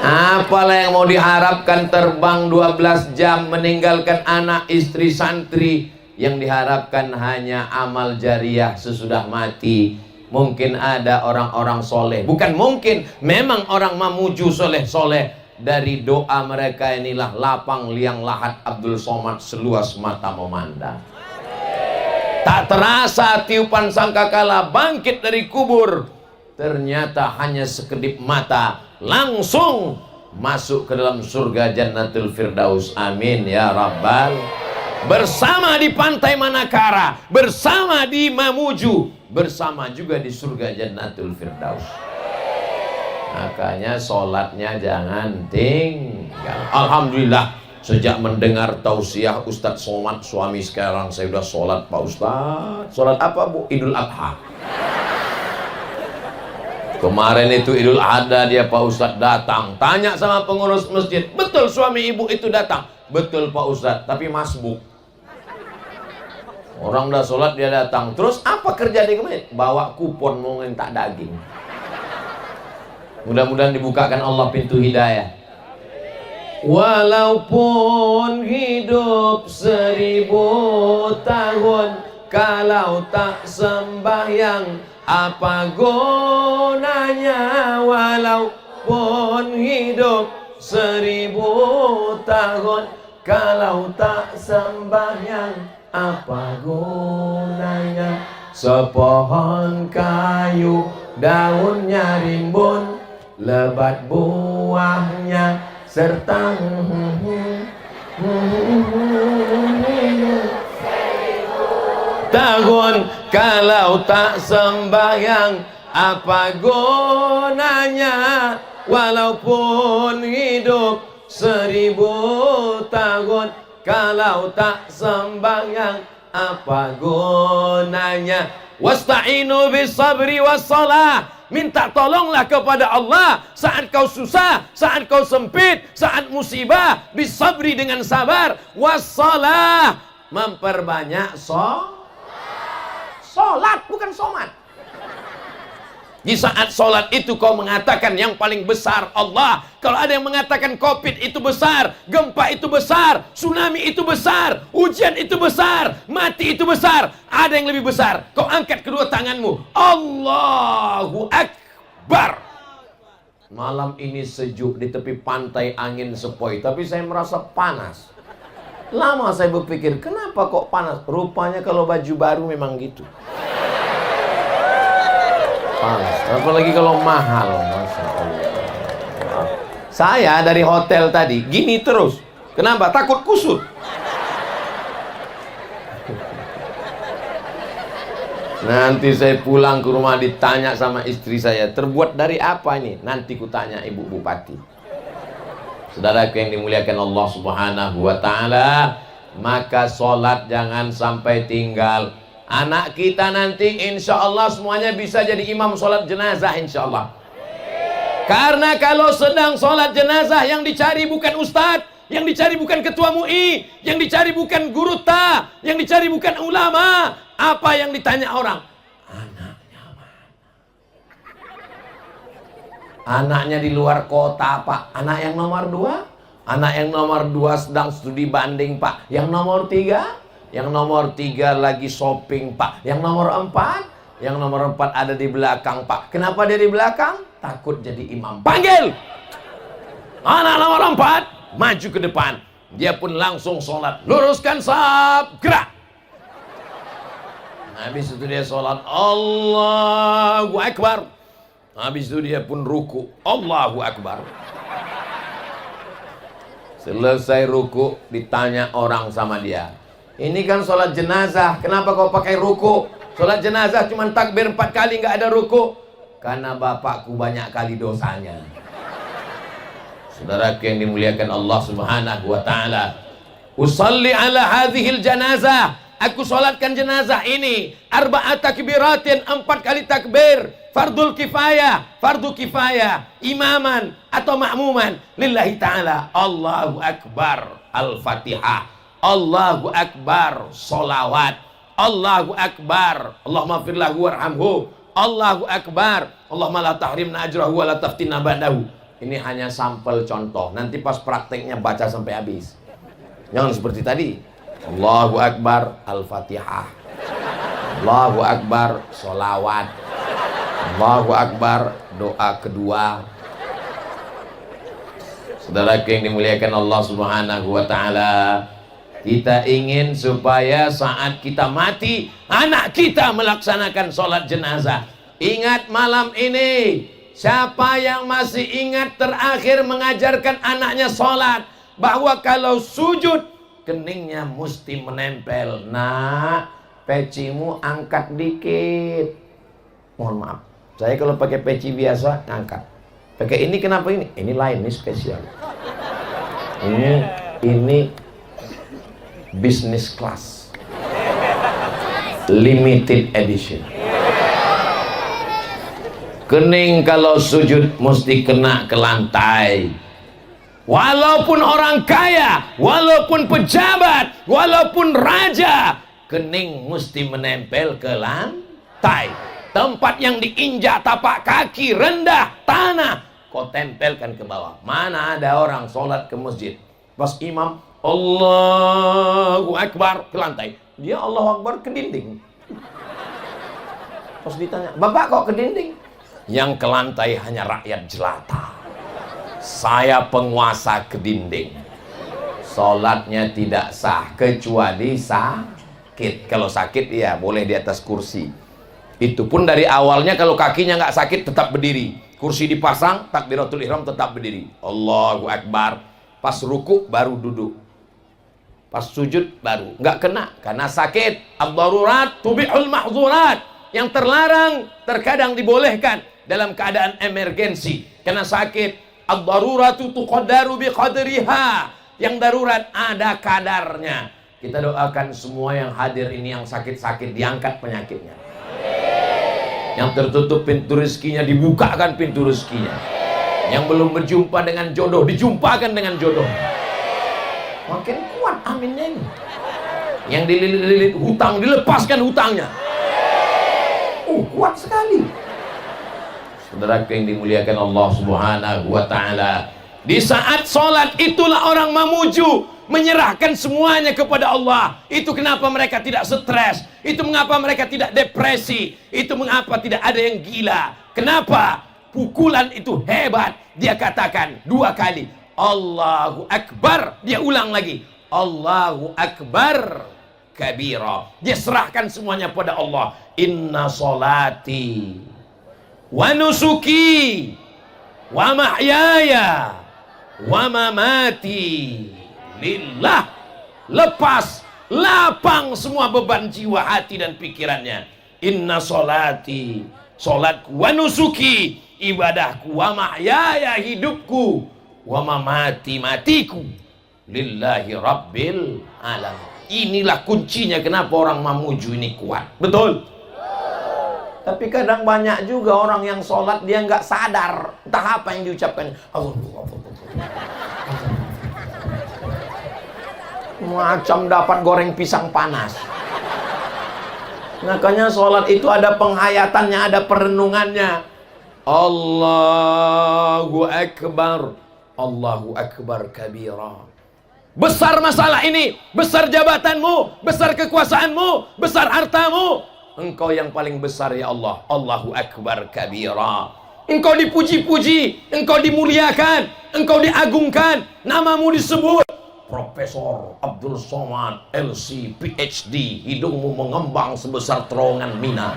Apalah yang mau diharapkan, terbang 12 jam meninggalkan anak, istri, santri. Yang diharapkan hanya amal jariah sesudah mati. Mungkin ada orang-orang soleh. Bukan mungkin, memang orang Mamuju soleh-soleh. Dari doa mereka inilah lapang liang lahat Abdul Somad seluas mata memandang. Tak terasa tiupan sangkakala bangkit dari kubur. Ternyata hanya sekedip mata, langsung masuk ke dalam surga Jannatul Firdaus. Amin ya Rabbal. Bersama di pantai Manakara, bersama di Mamuju, bersama juga di surga Jannatul Firdaus. Makanya sholatnya jangan tinggal. Alhamdulillah, sejak mendengar tausiah Ustadz Somad, suami sekarang saya udah sholat, Pak Ustadz. Sholat apa, Bu? Idul Adha. Kemarin itu Idul Adha, dia Pak Ustadz datang. Tanya sama pengurus masjid, betul suami ibu itu datang? Betul Pak Ustadz, tapi masbuk. Orang udah sholat dia datang. Terus apa kerja di masjid? Bawa kupon mau minta daging. Mudah-mudahan dibukakan Allah pintu hidayah. Walaupun hidup 1000 tahun, kalau tak sembahyang apa gunanya? Walaupun hidup 1000 tahun, kalau tak sembahyang apa gunanya? Sepohon kayu daunnya rimbun, lebat buahnya serta tahun, kalau tak sembahyang apa gunanya? Walaupun hidup 1000 tahun, kalau tak sembahyang apa gunanya? Wasta'inu bis sabri was salah. Minta tolonglah kepada Allah saat kau susah, saat kau sempit, saat musibah. Bisabri dengan sabar, wassalah, memperbanyak sholat, bukan somat. Di saat sholat itu kau mengatakan yang paling besar Allah. Kalau ada yang mengatakan COVID itu besar, gempa itu besar, tsunami itu besar, hujan itu besar, mati itu besar, ada yang lebih besar. Kau angkat kedua tanganmu, Allahu Akbar. Malam ini sejuk di tepi pantai, angin sepoi, tapi saya merasa panas. Lama saya berpikir, kenapa kok panas? Rupanya kalau baju baru memang gitu. Panas. Apalagi kalau mahal. Masya Allah. Saya dari hotel tadi, gini terus. Kenapa? Takut kusut. Nanti saya pulang ke rumah ditanya sama istri saya, terbuat dari apa ini? Nanti kutanya Ibu Bupati. Saudaraku yang dimuliakan Allah Subhanahu wa ta'ala, maka sholat jangan sampai tinggal. Anak kita nanti insya Allah semuanya bisa jadi imam sholat jenazah insya Allah. Karena kalau sedang sholat jenazah yang dicari bukan ustadz, yang dicari bukan ketua MUI, yang dicari bukan guru ta, yang dicari bukan ulama. Apa yang ditanya orang? Anaknya mana? Anaknya di luar kota, Pak. Anak yang nomor 2? Anak yang nomor 2 sedang studi banding, Pak. Yang nomor 3? Yang nomor 3 lagi shopping, Pak. Yang nomor 4? Yang nomor 4 ada di belakang, Pak. Kenapa dia di belakang? Takut jadi imam. Panggil! Anak nomor 4 maju ke depan. Dia pun langsung sholat. Luruskan saf, gerak. Habis itu dia sholat, Allahu Akbar. Habis itu dia pun ruku, Allahu Akbar. Selesai ruku, ditanya orang sama dia, ini kan sholat jenazah, kenapa kau pakai ruku? Sholat jenazah cuma takbir 4 kali, nggak ada ruku. Karena bapakku banyak kali dosanya. Saudaraku yang dimuliakan Allah Subhanahu wa ta'ala, usalli ala hadhil janazah, aku sholatkan jenazah ini 4 takbiratin, 4 kali takbir, fardul kifayah, imaman atau makmuman lillahi ta'ala. Allahu Akbar, Al-Fatihah, Allahu Akbar, solawat, Allahu Akbar, Allahumma firlahu warhamhu, Allahu Akbar, Allahumma la tahrimna ajrahu wa la taftinna ba'dahu. Ini hanya sampel contoh, nanti pas prakteknya baca sampai habis. Jangan seperti tadi, Allahu Akbar, Al-Fatihah, Allahu Akbar, solawat, Allahu Akbar, doa kedua. Saudaraku yang dimuliakan Allah Subhanahu wa ta'ala, kita ingin supaya saat kita mati, anak kita melaksanakan sholat jenazah. Ingat malam ini, siapa yang masih ingat terakhir mengajarkan anaknya sholat, bahwa kalau sujud keningnya mesti menempel. Nak, pecimu angkat dikit. Mohon maaf, saya kalau pakai peci biasa angkat. Pakai ini kenapa ini? Ini lain, ini spesial. Ini business class, limited edition. Kening kalau sujud mesti kena ke lantai. Walaupun orang kaya, walaupun pejabat, walaupun raja, kening mesti menempel ke lantai. Tempat yang diinjak tapak kaki rendah tanah, kau tempelkan ke bawah. Mana ada orang sholat ke masjid, pas imam Allahu Akbar ke lantai, dia Allahu Akbar ke dinding. Pas ditanya, Bapak kok ke dinding? Yang ke lantai hanya rakyat jelata. Saya penguasa ke dinding. Sholatnya tidak sah kecuali sakit. Kalau sakit ya boleh di atas kursi. Itu pun dari awalnya kalau kakinya nggak sakit tetap berdiri. Kursi dipasang, takbiratul ihram tetap berdiri. Allahu Akbar. Pas ruku baru duduk. Pas sujud baru. Nggak kena karena sakit. Ad-darurat tubihul mahzurat. Yang terlarang terkadang dibolehkan dalam keadaan emergensi. Karena sakit. Ad-daruratu tuqaddaru biqadriha. Yang darurat ada kadarnya. Kita doakan semua yang hadir ini yang sakit-sakit diangkat penyakitnya. Yang tertutup pintu rezekinya dibukakan pintu rezekinya. Yang belum berjumpa dengan jodoh dijumpakan dengan jodoh. Makin kuat aminnya ini. Yang dililit-lilit hutang dilepaskan hutangnya. Kuat sekali. Saudara yang dimuliakan Allah Subhanahu wa ta'ala, di saat sholat itulah orang memuju, menyerahkan semuanya kepada Allah. Itu kenapa mereka tidak stres, itu mengapa mereka tidak depresi, itu mengapa tidak ada yang gila. Kenapa? Pukulan itu hebat. Dia katakan 2 kali Allahu Akbar, dia ulang lagi Allahu Akbar kabira. Dia serahkan semuanya pada Allah. Inna solati wa nusuki wa mahyaya wa mamati lillah. Lepas, lapang semua beban jiwa, hati dan pikirannya. Inna solati, solatku, wa nusuki, ibadahku, wa mahyaya, hidupku, wa mamati, matiku, lillahi rabbil alamin. Inilah kuncinya kenapa orang Mamuju ini kuat. Betul? Tapi kadang banyak juga orang yang sholat dia nggak sadar entah apa yang diucapkan. Macam dapat goreng pisang panas. Makanya sholat itu ada penghayatannya, ada perenungannya. Allahu Akbar, Allahu Akbar kabira. Besar masalah ini, besar jabatanmu, besar kekuasaanmu, besar hartamu. Engkau yang paling besar ya Allah. Allahu Akbar kabira. Engkau dipuji-puji, engkau dimuliakan, engkau diagungkan, namamu disebut. Profesor Abdul Somad, LC, PhD, hidungmu mengembang sebesar terowongan Mina.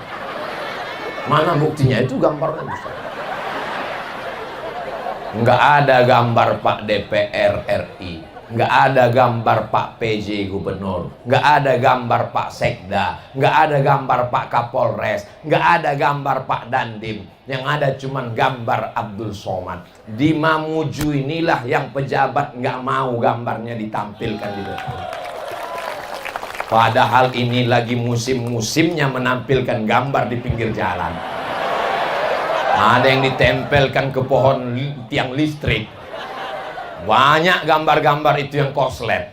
Mana buktinya? Itu gambarnya besar. Enggak ada gambar Pak DPR RI, enggak ada gambar Pak PJ Gubernur, enggak ada gambar Pak Sekda, enggak ada gambar Pak Kapolres, enggak ada gambar Pak Dandim. Yang ada cuman gambar Abdul Somad. Di Mamuju inilah yang pejabat nggak mau gambarnya ditampilkan di depan. Padahal ini lagi musim-musimnya menampilkan gambar di pinggir jalan. Ada yang ditempelkan ke pohon tiang listrik. Banyak gambar-gambar itu yang korslet.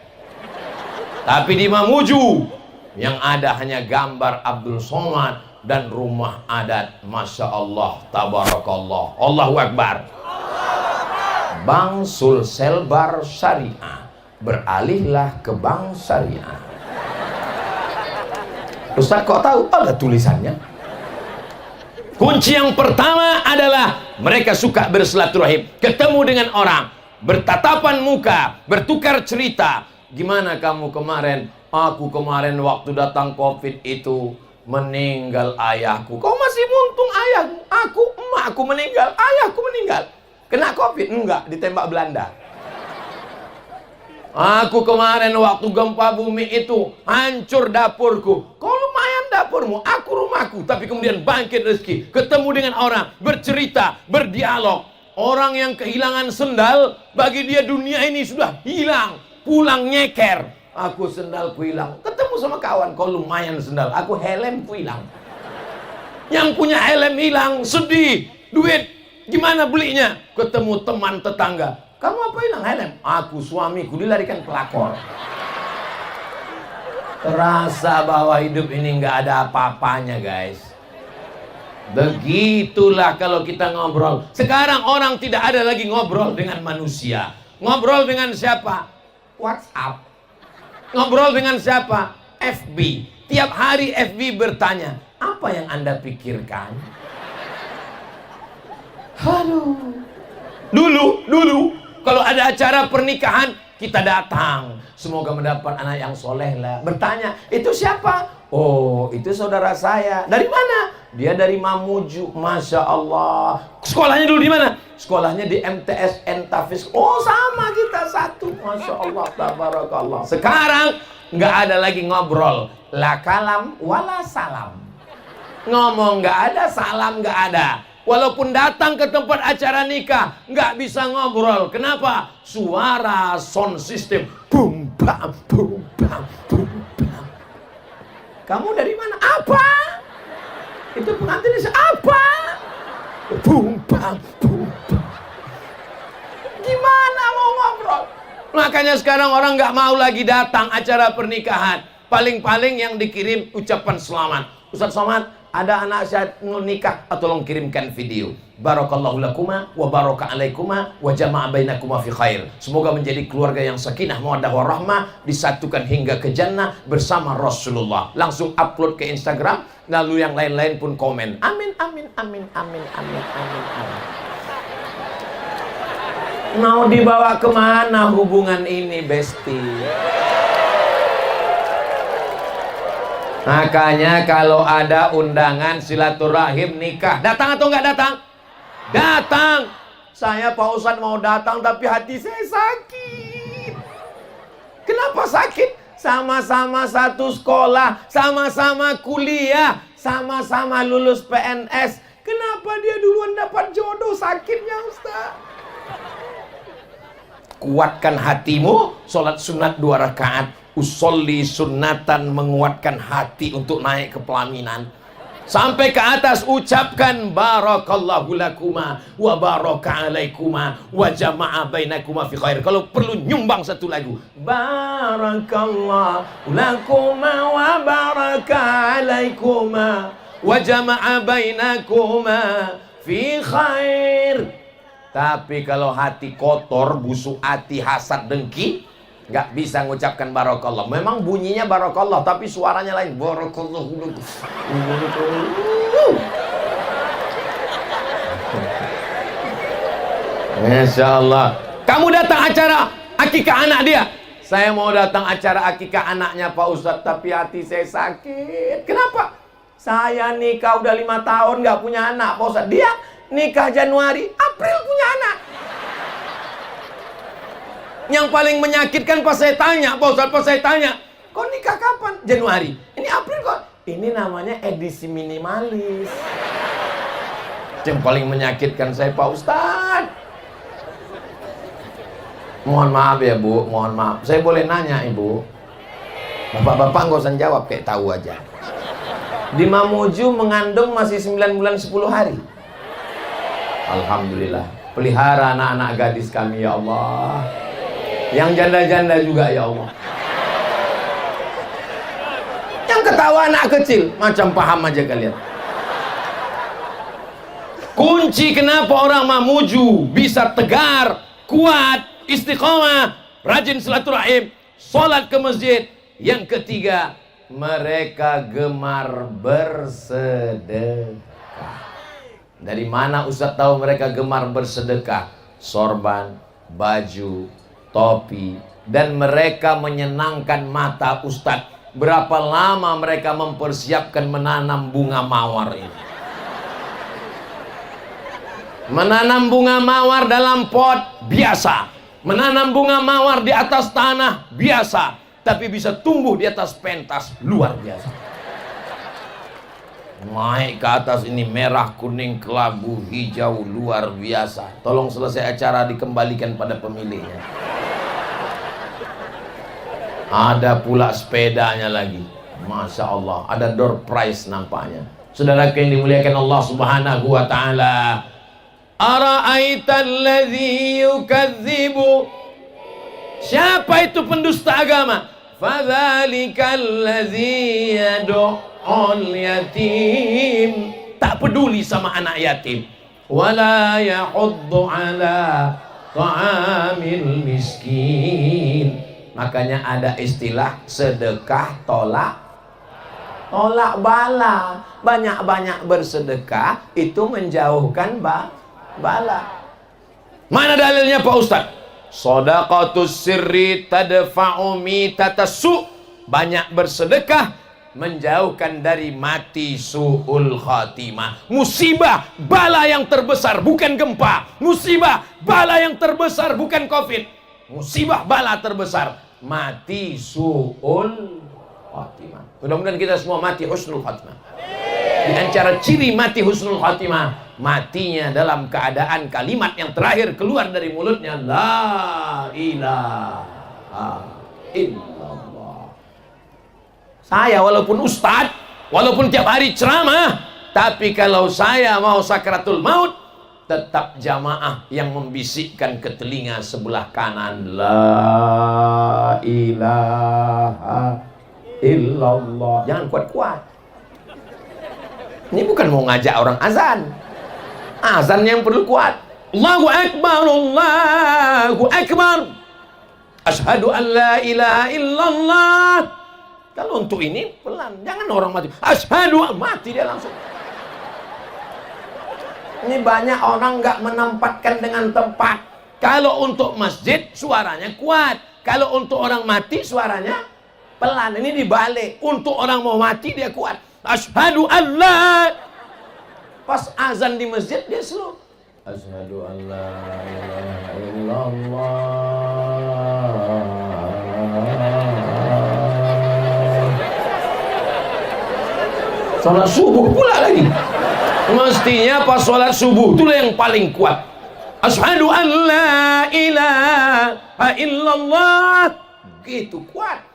Tapi di Mamuju yang ada hanya gambar Abdul Somad dan rumah adat. Masya Allah, tabarakallah, Allahu Akbar. Bank Sulsel Bar Syariah, beralihlah ke Bank Syariah. Ustaz kok tahu? Ada tulisannya. Kunci yang pertama adalah mereka suka bersilaturahim, ketemu dengan orang, bertatapan muka, bertukar cerita. Gimana kamu kemarin? Aku kemarin waktu datang COVID itu meninggal ayahku. Kau masih muntung ayahku? Emakku meninggal, ayahku meninggal. Kena COVID? Enggak, ditembak Belanda. Aku kemarin waktu gempa bumi itu hancur dapurku. Kau lumayan dapurmu, aku rumahku. Tapi kemudian bangkit rezeki, ketemu dengan orang, bercerita, berdialog. Orang yang kehilangan sendal, bagi dia dunia ini sudah hilang. Pulang nyeker, aku sendalku hilang. Ketemu sama kawan, kau lumayan sendal, aku helmku hilang. Yang punya helm hilang, sedih. Duit, gimana belinya? Ketemu teman tetangga, kamu apa hilang helm? Aku suamiku dilarikan pelakor. Terasa bahwa hidup ini nggak ada apa-apanya, guys. Begitulah kalau kita ngobrol. Sekarang orang tidak ada lagi ngobrol dengan manusia. Ngobrol dengan siapa? WhatsApp. Ngobrol dengan siapa? FB. Tiap hari FB bertanya, apa yang Anda pikirkan? Aduh. Dulu kalau ada acara pernikahan kita datang, semoga mendapat anak yang soleh lah. Bertanya, itu siapa? Oh, itu saudara saya. Dari mana? Dia dari Mamuju. Masya Allah. Sekolahnya dulu di mana? Sekolahnya di MTSN Tafis. Oh, sama kita satu. Masya Allah, tabarakallah. Sekarang nggak ada lagi ngobrol. La kalam wala salam. Ngomong nggak ada, salam nggak ada. Walaupun datang ke tempat acara nikah, nggak bisa ngobrol. Kenapa? Suara sound system. Boom, bam, boom, bam, boom, bam. Kamu dari mana? Apa? Itu pengantinnya apa? Boom, bam, boom, bam. Gimana mau ngobrol? Makanya sekarang orang nggak mau lagi datang acara pernikahan. Paling-paling yang dikirim ucapan selamat. Ustaz Somad, ada anak saya nikah, tolong kirimkan video. Barakallahu lakuma wa baraka alaikuma wa jama'a bainakuma fi khair. Semoga menjadi keluarga yang sakinah mawaddah warahmah, disatukan hingga ke jannah bersama Rasulullah. Langsung upload ke Instagram, lalu yang lain-lain pun komen. Amin amin amin amin amin amin amin. Mau dibawa kemana hubungan ini, Besti? Makanya kalau ada undangan silaturahim nikah, datang atau nggak datang? Datang. Saya Pak Ustadz mau datang tapi hati saya sakit. Kenapa sakit? Sama-sama satu sekolah, sama-sama kuliah, sama-sama lulus PNS. Kenapa dia duluan dapat jodoh? Sakitnya Ustaz. Kuatkan hatimu, sholat sunat 2 rakaat. Usolli sunnatan, menguatkan hati untuk naik ke pelaminan. Sampai ke atas ucapkan barakallahu lakuma wa baraka alaikuma wa jama'a bainakuma fi khair. Kalau perlu nyumbang satu lagu, barakallahu lakuma wa baraka alaikuma wa jama'a bainakuma fi khair. Tapi kalau hati kotor, busuk hati, hasad, dengki, nggak bisa ngucapkan barakallah. Memang bunyinya barakallah, tapi suaranya lain. Barakallah. Masya Allah. Kamu datang acara akikah anak dia. Saya mau datang acara akikah anaknya Pak Ustadz, tapi hati saya sakit. Kenapa? Saya nikah udah 5 tahun nggak punya anak Pak Ustadz. Dia nikah Januari, April punya anak. Yang paling menyakitkan pas saya tanya, Pak Ustadz, pas saya tanya, kok nikah kapan? Januari. Ini April kok. Ini namanya edisi minimalis. Yang paling menyakitkan saya, Pak Ustadz. Mohon maaf ya Bu, mohon maaf. Saya boleh nanya Ibu? Bapak-bapak nggak usah jawab, kayak tahu aja. Di Mamuju mengandung masih 9 bulan 10 hari. Alhamdulillah. Pelihara anak-anak gadis kami ya Allah. Yang janda-janda juga ya Allah. Yang ketawa anak kecil, macam paham aja kalian. Kunci kenapa orang Mamuju bisa tegar, kuat, istiqomah, rajin silaturahim, sholat ke masjid. Yang ketiga, mereka gemar bersedekah. Dari mana Ustadz tahu mereka gemar bersedekah? Sorban, baju, topi, dan mereka menyenangkan mata Ustadz. Berapa lama mereka mempersiapkan menanam bunga mawar ini? Menanam bunga mawar dalam pot biasa, menanam bunga mawar di atas tanah biasa, tapi bisa tumbuh di atas pentas luar biasa. Naik ke atas ini merah, kuning, kelabu, hijau, luar biasa. Tolong selesai acara dikembalikan pada pemiliknya. Ada pula sepedanya lagi, Masya Allah. Ada door prize nampaknya. Saudara yang dimuliakan Allah Subhanahu wa ta'ala, ara'aital ladzi yukadzibu, siapa itu pendusta agama? Fadzalikal ladzi yad'ul yatim, tak peduli sama anak yatim. Wala yahuddu ala ta'amil miskin. Makanya ada istilah sedekah tolak bala. Banyak-banyak bersedekah itu menjauhkan bala. Mana dalilnya Pak Ustadz? Shadaqatus sirri tadfa'u mitatasu. Banyak bersedekah menjauhkan dari mati su'ul khatimah. Musibah, bala yang terbesar bukan gempa. Musibah, bala yang terbesar bukan Covid. Musibah, bala terbesar mati su'ul khatimah. Mudah-mudahan kita semua mati husnul khatimah. Di antara ciri mati husnul khatimah, matinya dalam keadaan kalimat yang terakhir keluar dari mulutnya, la ilaha illallah. Saya walaupun ustadz, walaupun tiap hari ceramah, tapi kalau saya mau sakratul maut, tetap jamaah yang membisikkan ke telinga sebelah kanan, la ilaha illallah. Jangan kuat-kuat. Ini bukan mau ngajak orang azan. Azan yang perlu kuat. Allahu Akbar, Allahu Akbar, asyhadu an la ilaha illallah. Kalau untuk ini pelan, jangan orang mati. Asyhadu, mati dia langsung. Ini banyak orang nggak menempatkan dengan tempat. Kalau untuk masjid suaranya kuat, kalau untuk orang mati suaranya pelan, ini dibalik. Untuk orang mau mati dia kuat. Asyhadu Allah. Pas azan di masjid dia slow. Asyhadu an la ilaha illallah. Salat subuh pula lagi. Mestinya pas salat subuh itulah yang paling kuat. Asyhadu an la ilaha illallah. Gitu kuat.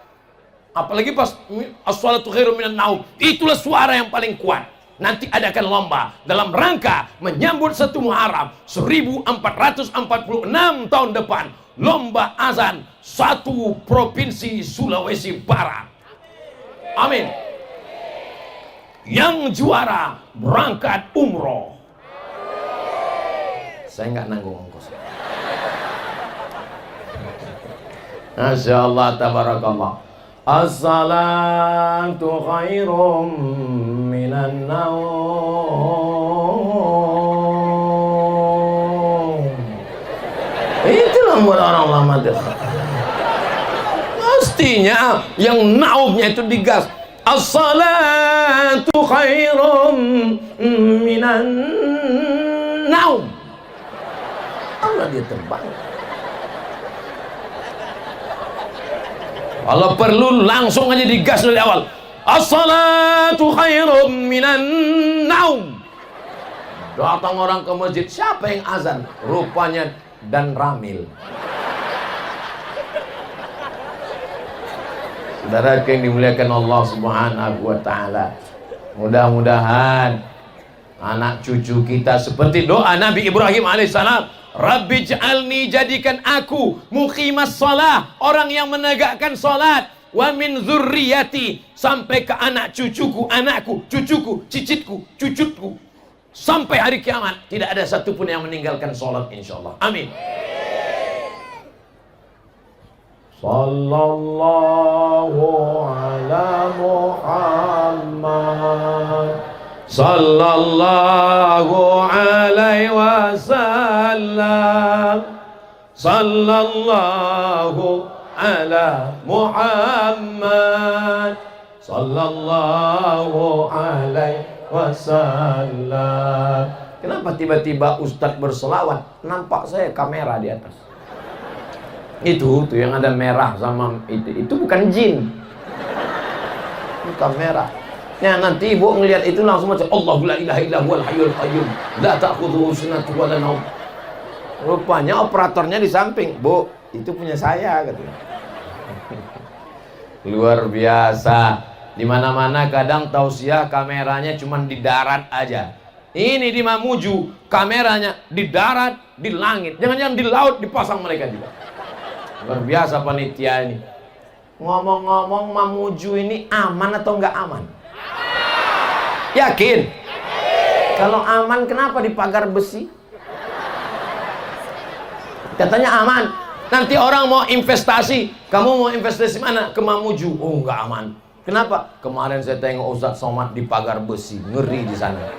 Apalagi pas as-salatu khairum minan naum. Itulah suara yang paling kuat. Nanti adakan lomba dalam rangka menyambut 1 Muharram 1446 tahun depan. Lomba azan 1 provinsi Sulawesi Barat. Amin. Yang juara berangkat umroh. Saya nggak nanggung ongkos. Masya Allah, tabarakallah. As-salatu khairum minan naum. Itulah buat orang lama deh. Mestinya yang naumnya itu digas. As-salatu khairum minan naum. Allah dia terbang. Kalau perlu langsung aja digas dari awal. As-salatu khairum minan naum. Datang orang ke masjid, siapa yang azan? Rupanya Dan Ramil. Saudara yang dimuliakan Allah Subhanahu wa taala. Mudah-mudahan anak cucu kita seperti doa Nabi Ibrahim alaihissalam. Rabbi ja'alni, jadikan aku muqimas shalah, orang yang menegakkan salat, wa min dzurriyyati, sampai ke anak cucuku, anakku, cucuku, cicitku, cucutku, sampai hari kiamat tidak ada satupun yang meninggalkan salat insyaallah. Amin. Sallallahu ala Muhammad sallallahu alaihi wasallam. Sallallahu ala Muhammad sallallahu alaihi wasallam. Kenapa tiba-tiba Ustadz berselawat? Nampak saya kamera di atas. Itu tuh yang ada merah sama itu bukan jin. Itu kamera. Nah, nanti ibu ngelihat itu langsung macam Allahu la ilaha illa huwal hayyul qayyum la ta'khudhuhu sinatun wa la naum. Rupanya operatornya di samping. Bu, itu punya saya katanya. Luar biasa. Di mana-mana kadang tausiah kameranya cuma di darat aja. Ini di Mamuju kameranya di darat, di langit. Jangan-jangan di laut dipasang mereka juga. Luar biasa panitia ini. Ngomong-ngomong, Mamuju ini aman atau enggak aman? Yakin? Kalau aman kenapa dipagar besi? Katanya aman. Nanti orang mau investasi, kamu mau investasi mana? Ke Mamuju. Oh, enggak aman. Kenapa? Kemarin saya tengok Ustadz Somad dipagar besi, ngeri di sana.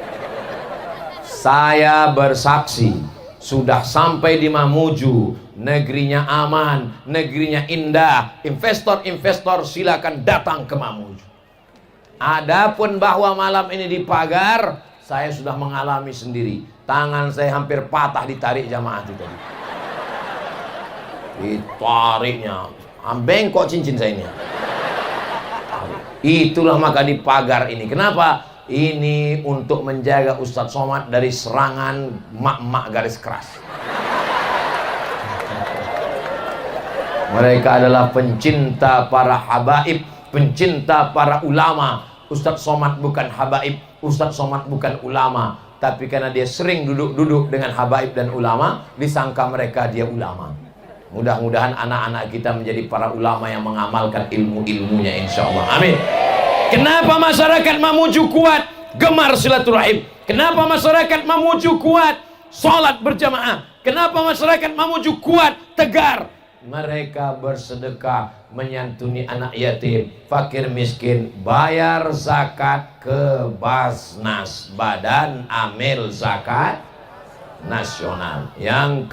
Saya bersaksi, sudah sampai di Mamuju, negerinya aman, negerinya indah. Investor-investor silakan datang ke Mamuju. Adapun bahwa malam ini dipagar, saya sudah mengalami sendiri. Tangan saya hampir patah ditarik jamaah itu tadi. Ditariknya, bengkok cincin saya ini. Itulah maka dipagar ini. Kenapa? Ini untuk menjaga Ustadz Somad dari serangan mak-mak garis keras. Mereka adalah pencinta para habaib, pencinta para ulama. Ustadz Somad bukan habaib, Ustadz Somad bukan ulama. Tapi karena dia sering duduk-duduk dengan habaib dan ulama, disangka mereka dia ulama. Mudah-mudahan anak-anak kita menjadi para ulama yang mengamalkan ilmu-ilmunya insyaallah. Amin. Kenapa masyarakat Mamuju kuat? Gemar silaturahim. Kenapa masyarakat Mamuju kuat? Salat berjamaah. Kenapa masyarakat Mamuju kuat? Tegar. Mereka bersedekah, menyantuni anak yatim, fakir miskin, bayar zakat ke Basnas, Badan Amil Zakat Nasional. Yang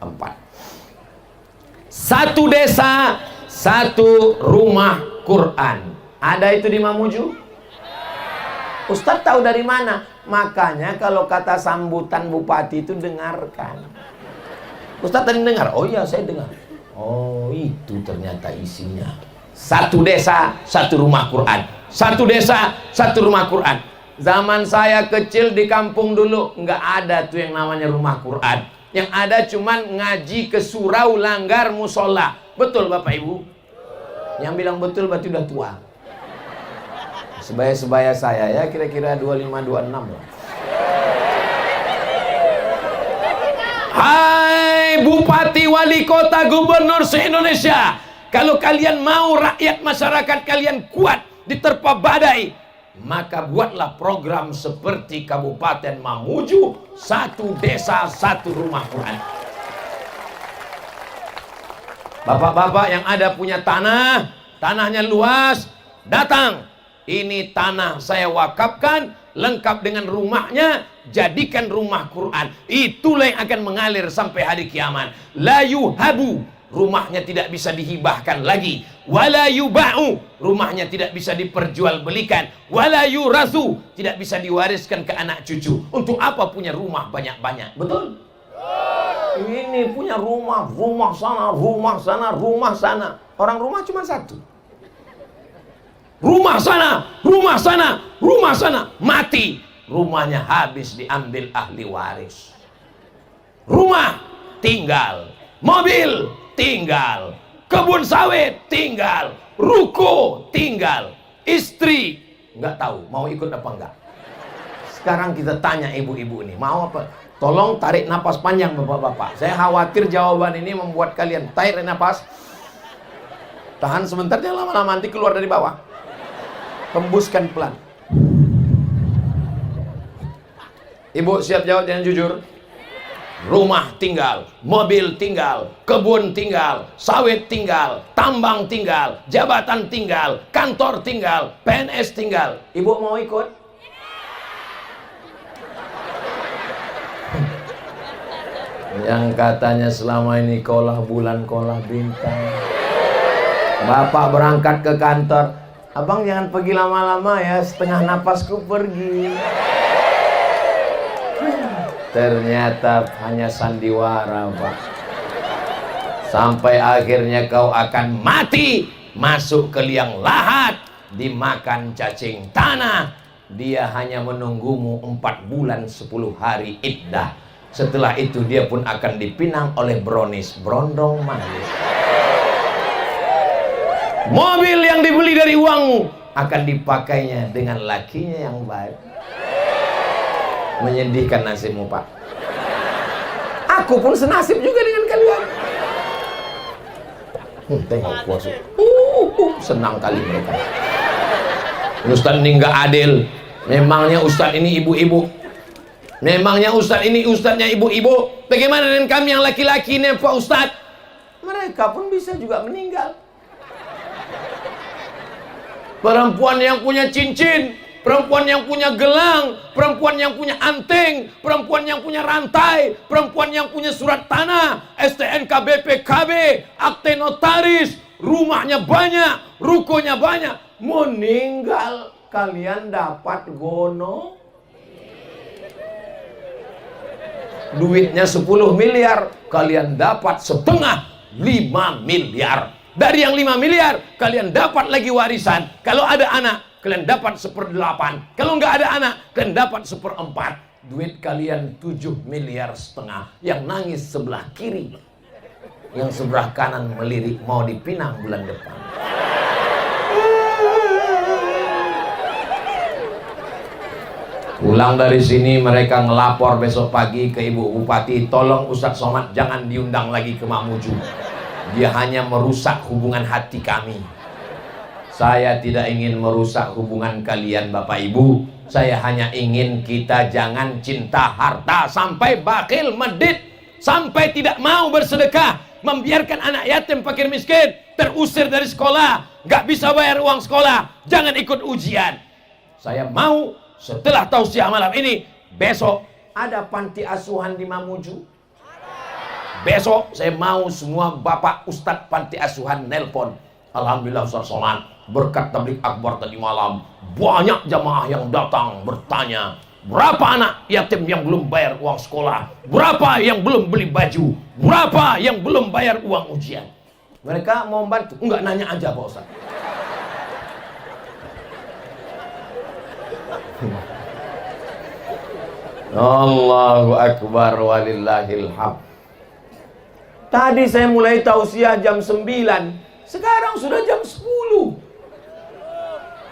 keempat, satu desa, satu rumah Quran. Ada itu di Mamuju? Ustadz tahu dari mana? Makanya kalau kata sambutan bupati itu dengarkan. Ustadz tadi dengar? Oh iya saya dengar. Oh itu ternyata isinya. Satu desa, satu rumah Quran. Satu desa, satu rumah Quran. Zaman saya kecil di kampung dulu nggak ada tuh yang namanya rumah Quran. Yang ada cuman ngaji ke surau, langgar, musola. Betul Bapak Ibu? Yang bilang betul berarti udah tua. Sebaya-sebaya saya ya kira-kira 25-26 lah. Hai Bupati, Wali Kota, Gubernur se-Indonesia, kalau kalian mau rakyat masyarakat kalian kuat diterpa badai, maka buatlah program seperti Kabupaten Mamuju, satu desa, satu rumah Quran. Bapak-bapak yang ada punya tanah, tanahnya luas, datang. Ini tanah saya wakafkan, lengkap dengan rumahnya, jadikan rumah Quran. Itulah yang akan mengalir sampai hari kiamat. La yuhabu, rumahnya tidak bisa dihibahkan lagi. Wala yuba'u, rumahnya tidak bisa diperjualbelikan. Wala yurasu, tidak bisa diwariskan ke anak cucu. Untuk apa punya rumah banyak-banyak? Betul? Ini punya rumah, rumah sana, rumah sana, rumah sana. Orang rumah cuma satu. Rumah sana, rumah sana, rumah sana. Mati, rumahnya habis diambil ahli waris. Rumah tinggal, mobil tinggal, kebun sawit tinggal, ruko tinggal, istri nggak tahu mau ikut apa enggak. Sekarang kita tanya ibu-ibu ini mau apa? Tolong tarik napas panjang bapak-bapak. Saya khawatir jawaban ini membuat kalian tarik napas. Tahan sebentar, jangan lama-lama, nanti keluar dari bawah. Hembuskan pelan. Ibu siap jawab dengan jujur? Rumah tinggal, mobil tinggal, kebun tinggal, sawit tinggal, tambang tinggal, jabatan tinggal, kantor tinggal, PNS tinggal. Ibu mau ikut? Yang katanya selama ini kolah bulan, kolah bintang. Bapak berangkat ke kantor, abang jangan pergi lama-lama ya, setengah napasku pergi. Ternyata hanya sandiwara, Pak. Sampai akhirnya kau akan mati, masuk ke liang lahat, dimakan cacing tanah. Dia hanya menunggumu 4 bulan 10 hari iddah. Setelah itu dia pun akan dipinang oleh brownies, berondong manis. Mobil yang dibeli dari uangmu akan dipakainya dengan lakinya yang baik. Menyedihkan nasibmu, Pak. Aku pun senasib juga dengan kalian. Tengok puasa. Senang kali mereka. Ustaz ini nggak adil. Memangnya Ustaz ini ibu-ibu. Memangnya Ustaz ini ustaznya ibu-ibu. Bagaimana dengan kami yang laki-laki ini, Pak Ustaz? Mereka pun bisa juga meninggal. Perempuan yang punya cincin, perempuan yang punya gelang, perempuan yang punya anting, perempuan yang punya rantai, perempuan yang punya surat tanah, STNK BPKB, akte notaris, rumahnya banyak, rukonya banyak, meninggal, kalian dapat gono. Duitnya 10 miliar, kalian dapat setengah 5 miliar. Dari yang 5 miliar, kalian dapat lagi warisan. Kalau ada anak, kalian dapat 1/8. Kalau nggak ada anak, kalian dapat 1/4. Duit kalian 7,5 miliar. Yang nangis sebelah kiri, yang sebelah kanan melirik mau dipinang bulan depan. Pulang dari sini mereka ngelapor besok pagi ke Ibu Bupati, tolong Ustadz Somad jangan diundang lagi ke Mamuju. Dia hanya merusak hubungan hati kami. Saya tidak ingin merusak hubungan kalian Bapak Ibu. Saya hanya ingin kita jangan cinta harta sampai bakhil medit, sampai tidak mau bersedekah, membiarkan anak yatim fakir miskin terusir dari sekolah, nggak bisa bayar uang sekolah, jangan ikut ujian. Saya mau setelah tausiah malam ini, besok ada panti asuhan di Mamuju. Besok saya mau semua bapak ustadz panti asuhan nelpon. Alhamdulillah Ustaz sholat berkat tablik akbar tadi malam, banyak jamaah yang datang bertanya, berapa anak yatim yang belum bayar uang sekolah, berapa yang belum beli baju, berapa yang belum bayar uang ujian. Mereka mau bantu, enggak, nanya aja Pak Ustaz. Allahu Akbar walillahil hamd. Tadi saya mulai tausiah jam 9, sekarang sudah jam 10.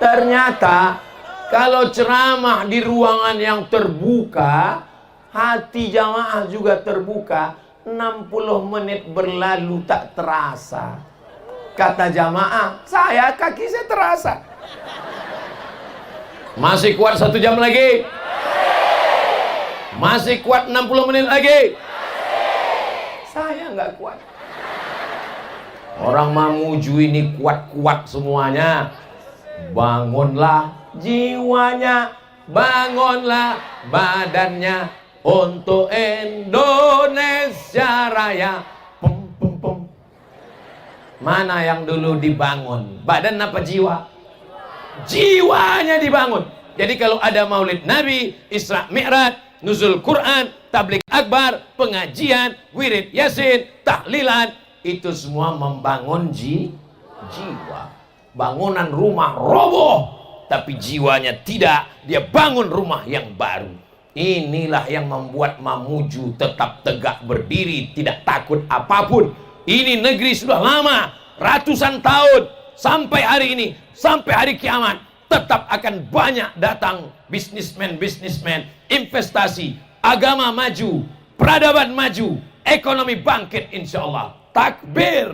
Ternyata kalau ceramah di ruangan yang terbuka, hati jamaah juga terbuka. 60 menit berlalu tak terasa. Kata jamaah, kaki saya terasa. Masih kuat 1 jam lagi? Masih kuat 60 menit lagi? Saya nggak kuat. Orang Mamuju ini kuat-kuat semuanya. Bangunlah jiwanya, bangunlah badannya untuk Indonesia Raya. Pum, pum, pum. Mana yang dulu dibangun? Badan apa jiwa? Jiwanya dibangun. Jadi kalau ada Maulid Nabi, Isra Mi'raj, Nuzul Quran, tablik akbar, pengajian, wirid yasin, tahlilan, itu semua membangun jiwa. Bangunan rumah roboh, tapi jiwanya tidak, dia bangun rumah yang baru. Inilah yang membuat Mamuju tetap tegak berdiri, tidak takut apapun. Ini negeri sudah lama, ratusan tahun, sampai hari ini, sampai hari kiamat, tetap akan banyak datang bisnismen, investasi, agama maju, peradaban maju, ekonomi bangkit insya Allah. Takbir.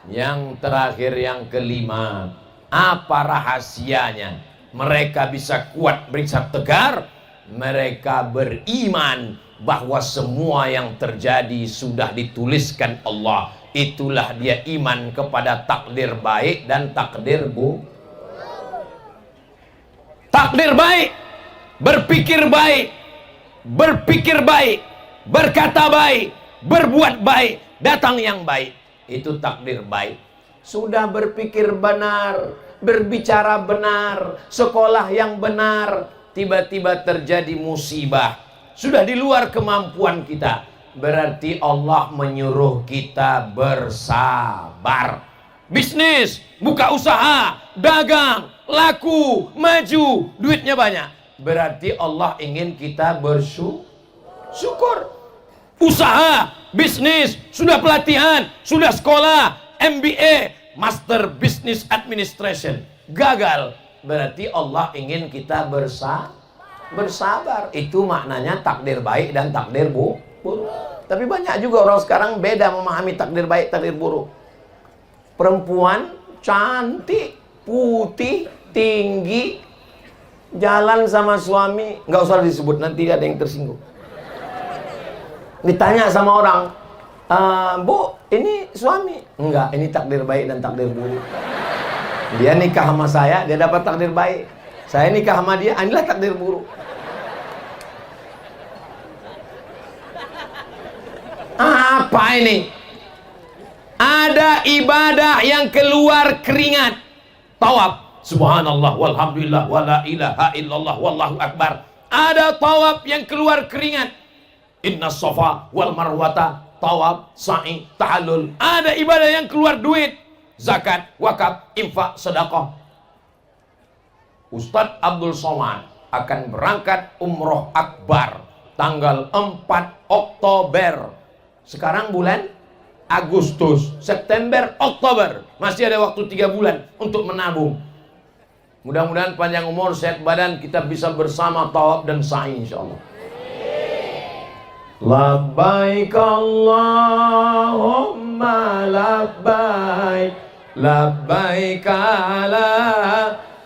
Yang terakhir, yang kelima, apa rahasianya mereka bisa kuat, bisa tegar? Mereka beriman bahwa semua yang terjadi sudah dituliskan Allah. Itulah dia iman kepada takdir baik dan takdir buruk. Takdir baik, berpikir baik, berkata baik, berbuat baik, datang yang baik. Itu takdir baik. Sudah berpikir benar, berbicara benar, sekolah yang benar, tiba-tiba terjadi musibah, sudah di luar kemampuan kita, berarti Allah menyuruh kita bersabar. Bisnis, buka usaha, dagang, laku, maju, duitnya banyak, berarti Allah ingin kita bersyukur. Usaha, bisnis, sudah pelatihan, sudah sekolah, MBA, Master Business Administration, gagal, berarti Allah ingin kita bersabar. Itu maknanya takdir baik dan takdir buruk. Tapi banyak juga orang sekarang beda memahami takdir baik, takdir buruk. Perempuan cantik, putih, tinggi, jalan sama suami, nggak usah disebut, nanti ada yang tersinggung. Ditanya sama orang, Bu, ini suami? Enggak, ini takdir baik dan takdir buruk. Dia nikah sama saya, dia dapat takdir baik. Saya nikah sama dia, inilah takdir buruk. Apa ini? Ada ibadah yang keluar keringat. Tawaf, subhanallah, walhamdulillah, wala ilaha illallah, wallahu akbar. Ada tawaf yang keluar keringat. Inna sofa wal marwata, tawaf, sa'i, tahallul. Ada ibadah yang keluar duit, zakat, wakaf, infak, sedekah. Ustadz Abdul Somad akan berangkat umroh akbar tanggal 4 Oktober. Sekarang bulan Agustus, September, Oktober, masih ada waktu 3 bulan untuk menabung. Mudah-mudahan panjang umur, sehat badan, kita bisa bersama tawaf dan sa'i insyaallah. Labbaik Allahumma labbaik, labbaik la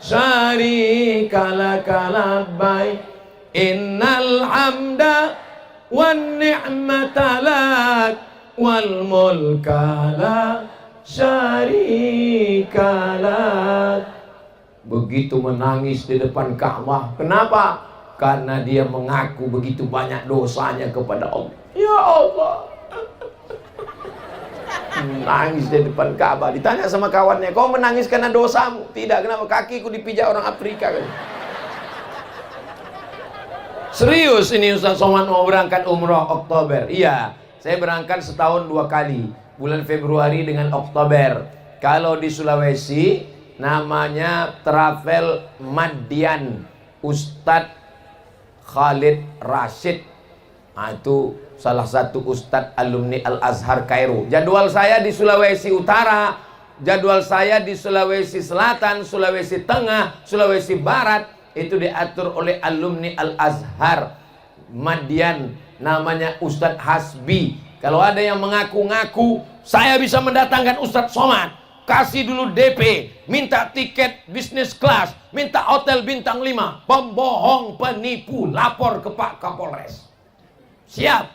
syarika laka labbaik, innal hamda wan ni'mata lak wal mulka la syarika lak. Begitu menangis di depan Ka'bah. Kenapa? Karena dia mengaku begitu banyak dosanya kepada Allah. Ya Allah, Nangis di depan Ka'bah. Ditanya sama kawannya, kau menangis karena dosamu? Tidak, kenapa? Kakiku dipijak orang Afrika. Serius ini Ustaz Somad mau berangkat umroh Oktober. Iya, saya berangkat setahun 2 kali, bulan Februari dengan Oktober. Kalau di Sulawesi namanya Travel Madian, Ustadz Khalid Rashid. Nah, itu salah satu Ustadz alumni Al-Azhar Kairo. Jadwal saya di Sulawesi Utara, jadwal saya di Sulawesi Selatan, Sulawesi Tengah, Sulawesi Barat, itu diatur oleh alumni Al-Azhar Madian, namanya Ustadz Hasbi. Kalau ada yang mengaku-ngaku saya bisa mendatangkan Ustadz Somad, kasih dulu DP, minta tiket bisnis kelas, minta hotel bintang 5, pembohong, penipu, lapor ke Pak Kapolres. Siap?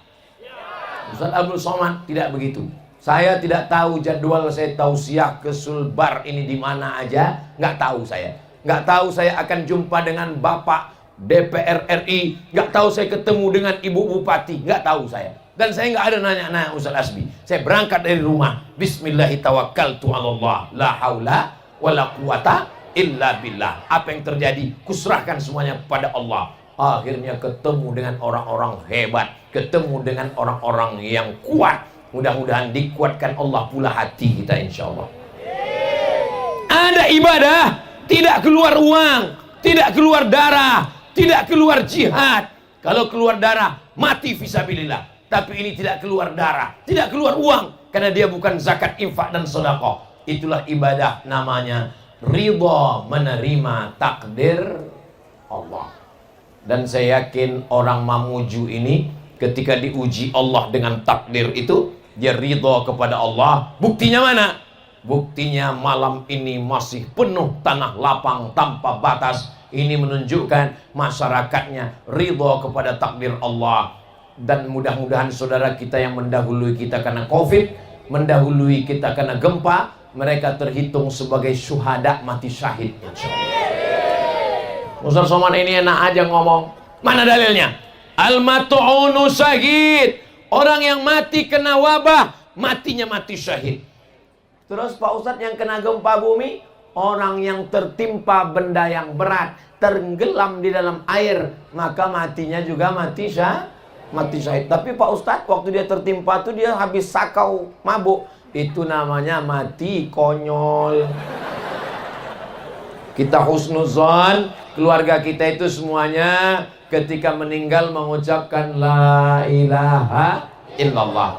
Ustadz Abdul Somad tidak begitu. Saya tidak tahu jadwal saya tausiah ke Sulbar ini di mana aja, nggak tahu saya. Nggak tahu saya akan jumpa dengan Bapak DPR RI, nggak tahu saya ketemu dengan Ibu Bupati, nggak tahu saya. Dan saya nggak ada nanya-nanya Ustaz Hasbi. Saya berangkat dari rumah, Bismillahirrahmanirrahim, la haula wala quwata illa billah. Apa yang terjadi, kuserahkan semuanya pada Allah. Akhirnya ketemu dengan orang-orang hebat, ketemu dengan orang-orang yang kuat. Mudah-mudahan dikuatkan Allah pula hati kita, insya Allah. Ada ibadah, tidak keluar uang, tidak keluar darah, tidak keluar jihad. Kalau keluar darah, mati fisabilillah. Tapi ini tidak keluar darah, tidak keluar uang, karena dia bukan zakat, infak, dan sedekah. Itulah ibadah, namanya ridha, menerima takdir Allah. Dan saya yakin orang Mamuju ini ketika diuji Allah dengan takdir itu, dia ridha kepada Allah. Buktinya mana? Buktinya malam ini masih penuh tanah lapang tanpa batas. Ini menunjukkan masyarakatnya ridha kepada takdir Allah. Dan mudah-mudahan saudara kita yang mendahului kita karena Covid, mendahului kita karena gempa, mereka terhitung sebagai syuhada, mati syahid, insyaallah. Ustaz Somad ini enak aja ngomong. Mana dalilnya? Al-matu'unu syahid. Orang yang mati kena wabah, matinya mati syahid. Terus Pak Ustadz yang kena gempa bumi, orang yang tertimpa benda yang berat, tenggelam di dalam air, maka matinya juga mati syahid. Tapi Pak Ustadz waktu dia tertimpa tuh dia habis sakau mabuk. Itu namanya mati konyol. Kita husnuzon, keluarga kita itu semuanya ketika meninggal mengucapkan la ilaha illallah.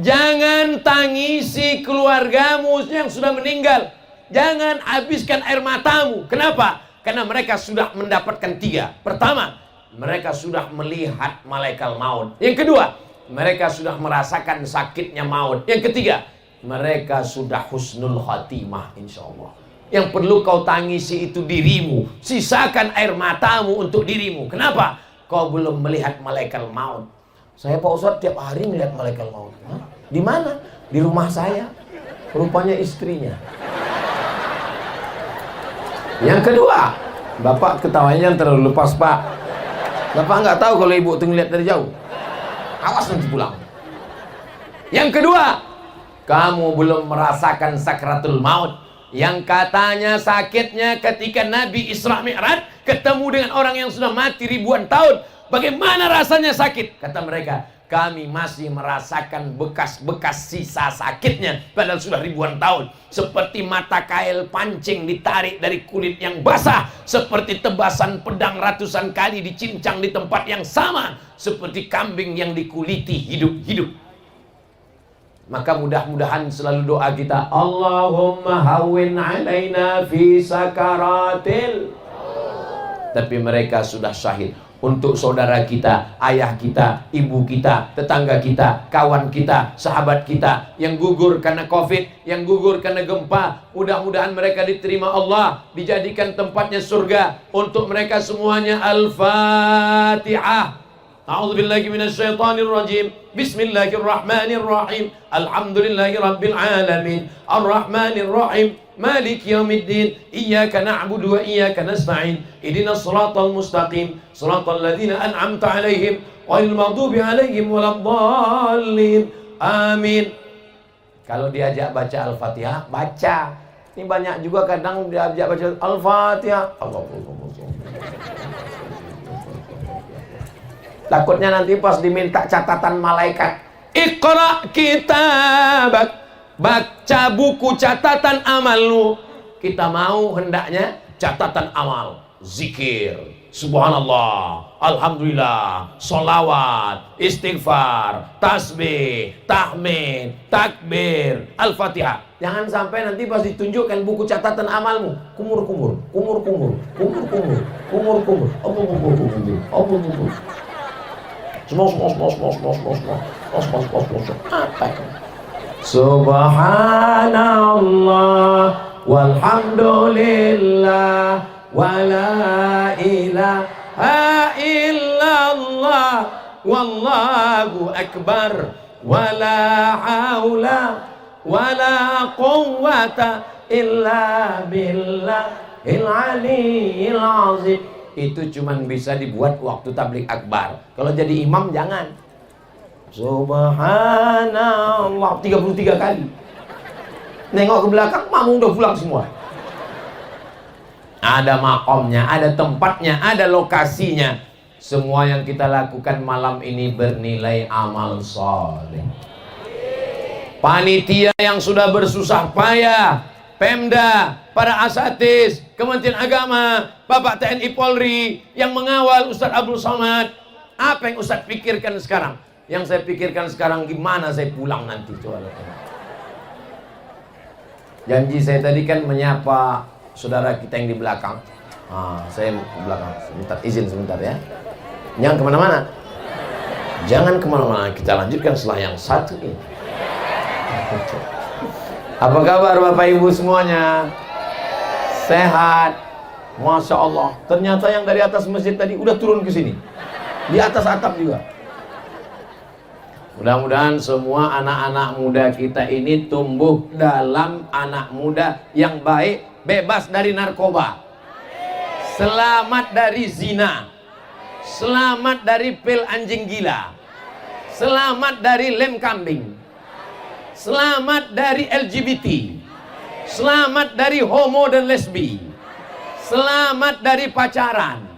Jangan tangisi keluargamu yang sudah meninggal. Jangan habiskan air matamu. Kenapa? Karena mereka sudah mendapatkan 3. Pertama, mereka sudah melihat malaikat maut. Yang kedua, mereka sudah merasakan sakitnya maut. Yang ketiga, mereka sudah husnul khatimah, insya Allah. Yang perlu kau tangisi itu dirimu. Sisakan air matamu untuk dirimu. Kenapa? Kau belum melihat malaikat maut. Saya Pak Ustadz tiap hari melihat malaikat maut. Hah? Di mana? Di rumah saya. Rupanya istrinya. Yang kedua, Bapak ketawanya terlalu lepas, Pak. Bapak nggak tahu kalau ibu tuh ngeliat dari jauh. Awas nanti pulang. Yang kedua, kamu belum merasakan sakratul maut. Yang katanya sakitnya ketika Nabi Isra Mi'raj ketemu dengan orang yang sudah mati ribuan tahun. Bagaimana rasanya sakit? Kata mereka, kami masih merasakan bekas-bekas sisa sakitnya padahal sudah ribuan tahun. Seperti mata kail pancing ditarik dari kulit yang basah, seperti tebasan pedang ratusan kali dicincang di tempat yang sama, seperti kambing yang dikuliti hidup-hidup. Maka mudah-mudahan selalu doa kita, Allahumma hawwin alaina fi sakaratil. Tapi mereka sudah syahid. Untuk saudara kita, ayah kita, ibu kita, tetangga kita, kawan kita, sahabat kita yang gugur karena Covid, yang gugur karena gempa, mudah-mudahan mereka diterima Allah, dijadikan tempatnya surga. Untuk mereka semuanya Al-Fatihah. A'udzubillahi minasyaitonir rajim. Bismillahirrahmanirrahim. Alhamdulillahirabbil alamin. Arrahmanir rahim. Maliki yaumiddin. Iyyaka na'budu wa iyyaka nasta'in. Ihdinas shiratal mustaqim. Shiratal ladzina an'amta 'alaihim ghairil maghdubi 'alaihim waladdallin. Amin. Kalau diajak baca Al-Fatihah, baca. Ini banyak juga kadang diajak baca Al-Fatihah. Takutnya nanti pas diminta catatan malaikat, Iqra kitabak, baca buku catatan amalmu. Kita mau hendaknya catatan amal, zikir, subhanallah, alhamdulillah, solawat, istighfar, tasbih, tahmid, takbir, al-fatihah. Jangan sampai nanti pas ditunjukkan buku catatan amalmu, kumur-kumur, kumur-kumur, kumur-kumur, kumur-kumur, kumur-kumur, apa itu? Subhanallah walhamdulillah wala ilaha illallah wallahu akbar wala haula wala quwwata illa billahil aliyyil azim. Itu cuman bisa dibuat waktu tabligh akbar. Kalau jadi imam jangan. Subhanallah 33 kali. Nengok ke belakang, makmum udah pulang semua. Ada makomnya, ada tempatnya, ada lokasinya. Semua yang kita lakukan malam ini bernilai amal soleh. Panitia yang sudah bersusah payah, Pemda, para asatidz, Kementerian Agama, Bapak TNI Polri yang mengawal Ustadz Abdul Somad. Apa yang Ustadz pikirkan sekarang? Yang saya pikirkan sekarang, gimana saya pulang nanti. Janji saya tadi kan menyapa saudara kita yang di belakang. Saya di belakang, sebentar, izin sebentar ya. Jangan kemana-mana. Jangan kemana-mana, kita lanjutkan setelah yang satu ini. Apa kabar Bapak Ibu semuanya? Sehat? Masya Allah. Ternyata yang dari atas masjid tadi udah turun ke sini. Di atas atap juga. Mudah-mudahan semua anak-anak muda kita ini tumbuh dalam anak muda yang baik, bebas dari narkoba, selamat dari zina, selamat dari pil anjing gila, selamat dari lem kambing, selamat dari LGBT, selamat dari homo dan lesbi, selamat dari pacaran.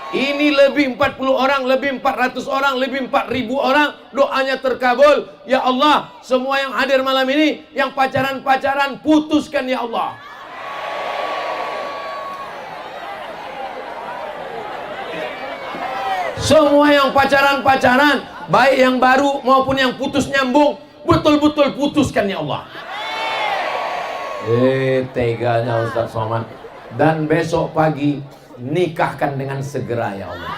Ini lebih 40 orang, lebih 400 orang, lebih 4.000 orang. Doanya terkabul. Ya Allah, semua yang hadir malam ini, yang pacaran-pacaran, putuskan ya Allah. Semua yang pacaran-pacaran, baik yang baru maupun yang putus nyambung, betul-betul putuskan ya Allah. Teganya Ustadz Somad. Dan besok pagi nikahkan dengan segera ya Allah.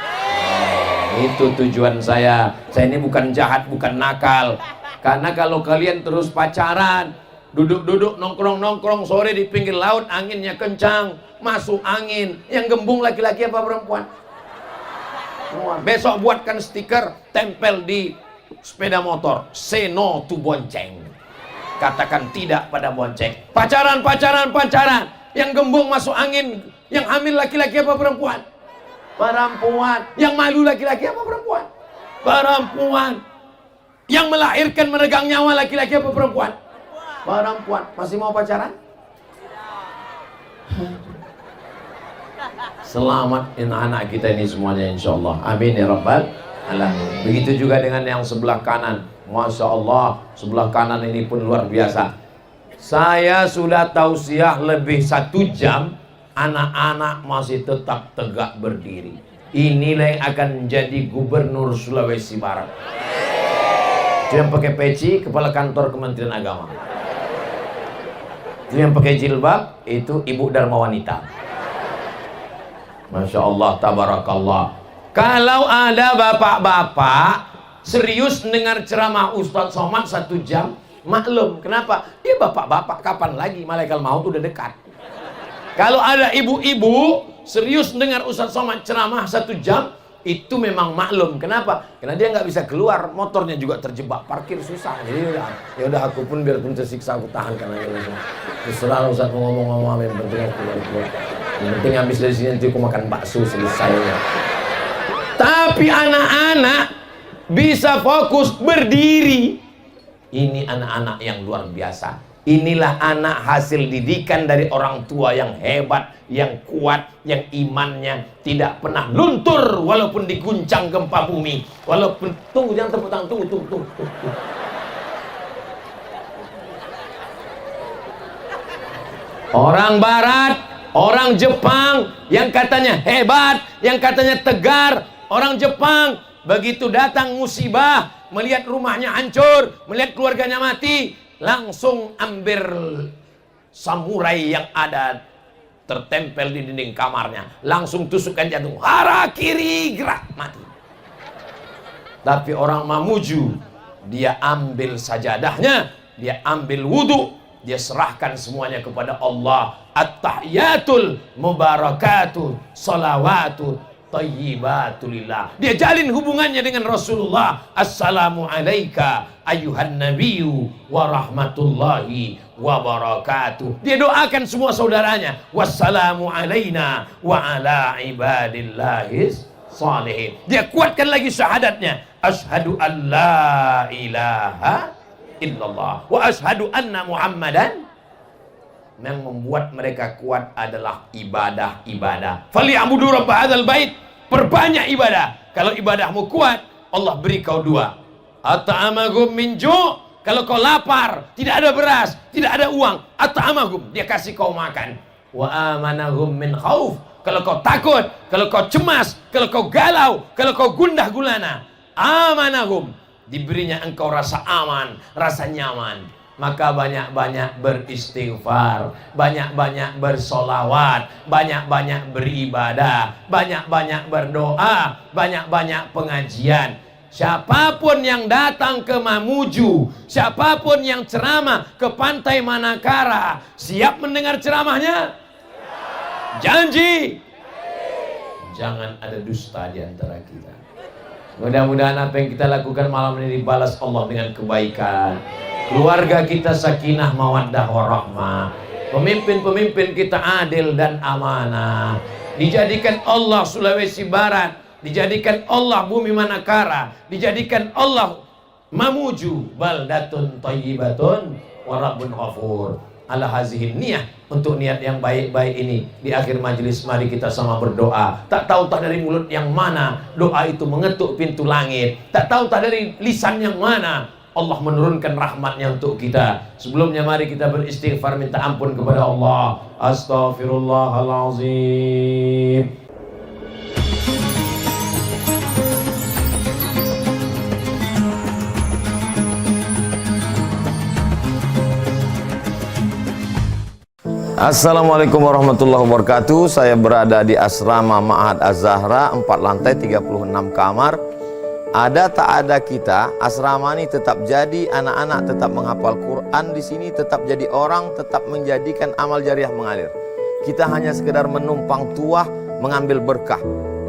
Itu tujuan saya. Saya ini bukan jahat, bukan nakal. Karena kalau kalian terus pacaran, duduk-duduk, nongkrong-nongkrong, sore di pinggir laut, anginnya kencang, masuk angin, yang gembung laki-laki apa perempuan? Besok buatkan stiker, tempel di sepeda motor, say no to bonceng. Katakan tidak pada bonceng. Pacaran, yang gembung masuk angin, yang hamil laki-laki apa perempuan? Perempuan. Yang malu laki-laki apa perempuan? Perempuan. Yang melahirkan meregang nyawa laki-laki apa perempuan? Perempuan. Masih mau pacaran? Selamat anak kita ini semuanya insyaallah. Amin ya rabbal alamin. Begitu juga dengan yang sebelah kanan. Masya Allah, sebelah kanan ini pun luar biasa. Saya sudah tausiah lebih 1 jam, anak-anak masih tetap tegak berdiri. Inilah yang akan menjadi gubernur Sulawesi Barat. Itu yang pakai peci, kepala kantor Kementerian Agama. Itu yang pakai jilbab, itu ibu Dharma Wanita. Masya Allah, tabarakallah. Kalau ada bapak-bapak serius dengar ceramah Ustadz Somad 1 jam, maklum, kenapa? Dia bapak-bapak, kapan lagi malaikat maut udah dekat. Kalau ada ibu-ibu serius dengar Ustadz Somad ceramah 1 jam, itu memang maklum. Kenapa? Karena dia nggak bisa keluar, motornya juga terjebak, parkir susah. Jadi ya udah aku pun biarpun tersiksa aku tahan karena itu. Terserah Ustadz mau ngomong-ngomong, yang penting aku keluar. Yang penting habis dari sini nanti aku makan bakso selesainya. Tapi anak-anak bisa fokus berdiri. Ini anak-anak yang luar biasa. Inilah anak hasil didikan dari orang tua yang hebat, yang kuat, yang imannya tidak pernah luntur walaupun diguncang gempa bumi. Walaupun, tunggu, jangan tepuk tangan, tunggu. Orang Barat, orang Jepang yang katanya hebat, yang katanya tegar, orang Jepang begitu datang musibah, melihat rumahnya hancur, melihat keluarganya mati, langsung ambil samurai yang ada tertempel di dinding kamarnya, langsung tusukkan jantung, harakiri, gerak, mati. Tapi orang Mamuju, dia ambil sajadahnya, dia ambil wudhu, dia serahkan semuanya kepada Allah. At-tahiyatul mubarakatuh salawatu thayyibatulillah. Dia jalin hubungannya dengan Rasulullah. Assalamu alaika ayuhan nabiyyu wa rahmatullahi wa barakatuh. Dia doakan semua saudaranya. Wassalamu alaina wa ala ibadillahis salihin. Dia kuatkan lagi syahadatnya. Asyhadu an la ilaha illallah wa asyhadu anna Muhammadan. Yang membuat mereka kuat adalah ibadah. Falyabudu rabb hadzal bait. Perbanyak ibadah. Kalau ibadahmu kuat, Allah beri kau dua. At'amahum min ju'. Kalau kau lapar, tidak ada beras, tidak ada uang, at'amahum, dia kasih kau makan. Wa amanahum min khauf. Kalau kau takut, kalau kau cemas, kalau kau galau, kalau kau gundah gulana, amanahum, diberinya engkau rasa aman, rasa nyaman. Maka banyak-banyak beristighfar, banyak-banyak bersolawat, banyak-banyak beribadah, banyak-banyak berdoa, banyak-banyak pengajian. Siapapun yang datang ke Mamuju, siapapun yang ceramah ke Pantai Manakara, siap mendengar ceramahnya? Janji. Jangan ada dusta di antara kita. Mudah-mudahan apa yang kita lakukan malam ini dibalas Allah dengan kebaikan. Keluarga kita sakinah mawaddah warahmah. Pemimpin-pemimpin kita adil dan amanah. Dijadikan Allah Sulawesi Barat, dijadikan Allah Bumi Manakara, dijadikan Allah Mamuju baldatun thayyibatun wa rabbun ghafur. Ala hazihin niyah, untuk niat yang baik-baik ini. Di akhir majelis mari kita sama berdoa. Tak tahu tak dari mulut yang mana doa itu mengetuk pintu langit. Tak tahu tak dari lisan yang mana Allah menurunkan rahmatnya untuk kita. Sebelumnya mari kita beristighfar, minta ampun kepada Allah. Astaghfirullahalazim. Assalamualaikum warahmatullahi wabarakatuh. Saya berada di Asrama Ma'had Az-Zahra, 4 lantai 36 kamar. Ada tak ada kita, asrama ini tetap jadi, anak-anak tetap menghafal Quran di sini, tetap jadi orang, tetap menjadikan amal jariah mengalir. Kita hanya sekedar menumpang tuah, mengambil berkah.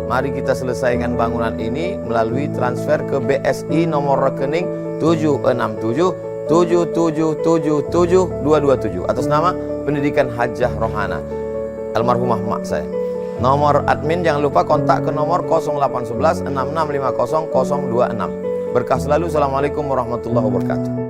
Mari kita selesaikan bangunan ini melalui transfer ke BSI nomor rekening 76777772227 atas nama Pendidikan Hajah Rohana, almarhumah mak saya. Nomor admin jangan lupa kontak ke nomor 0811 6650 026. Berkah selalu. Assalamualaikum warahmatullahi wabarakatuh.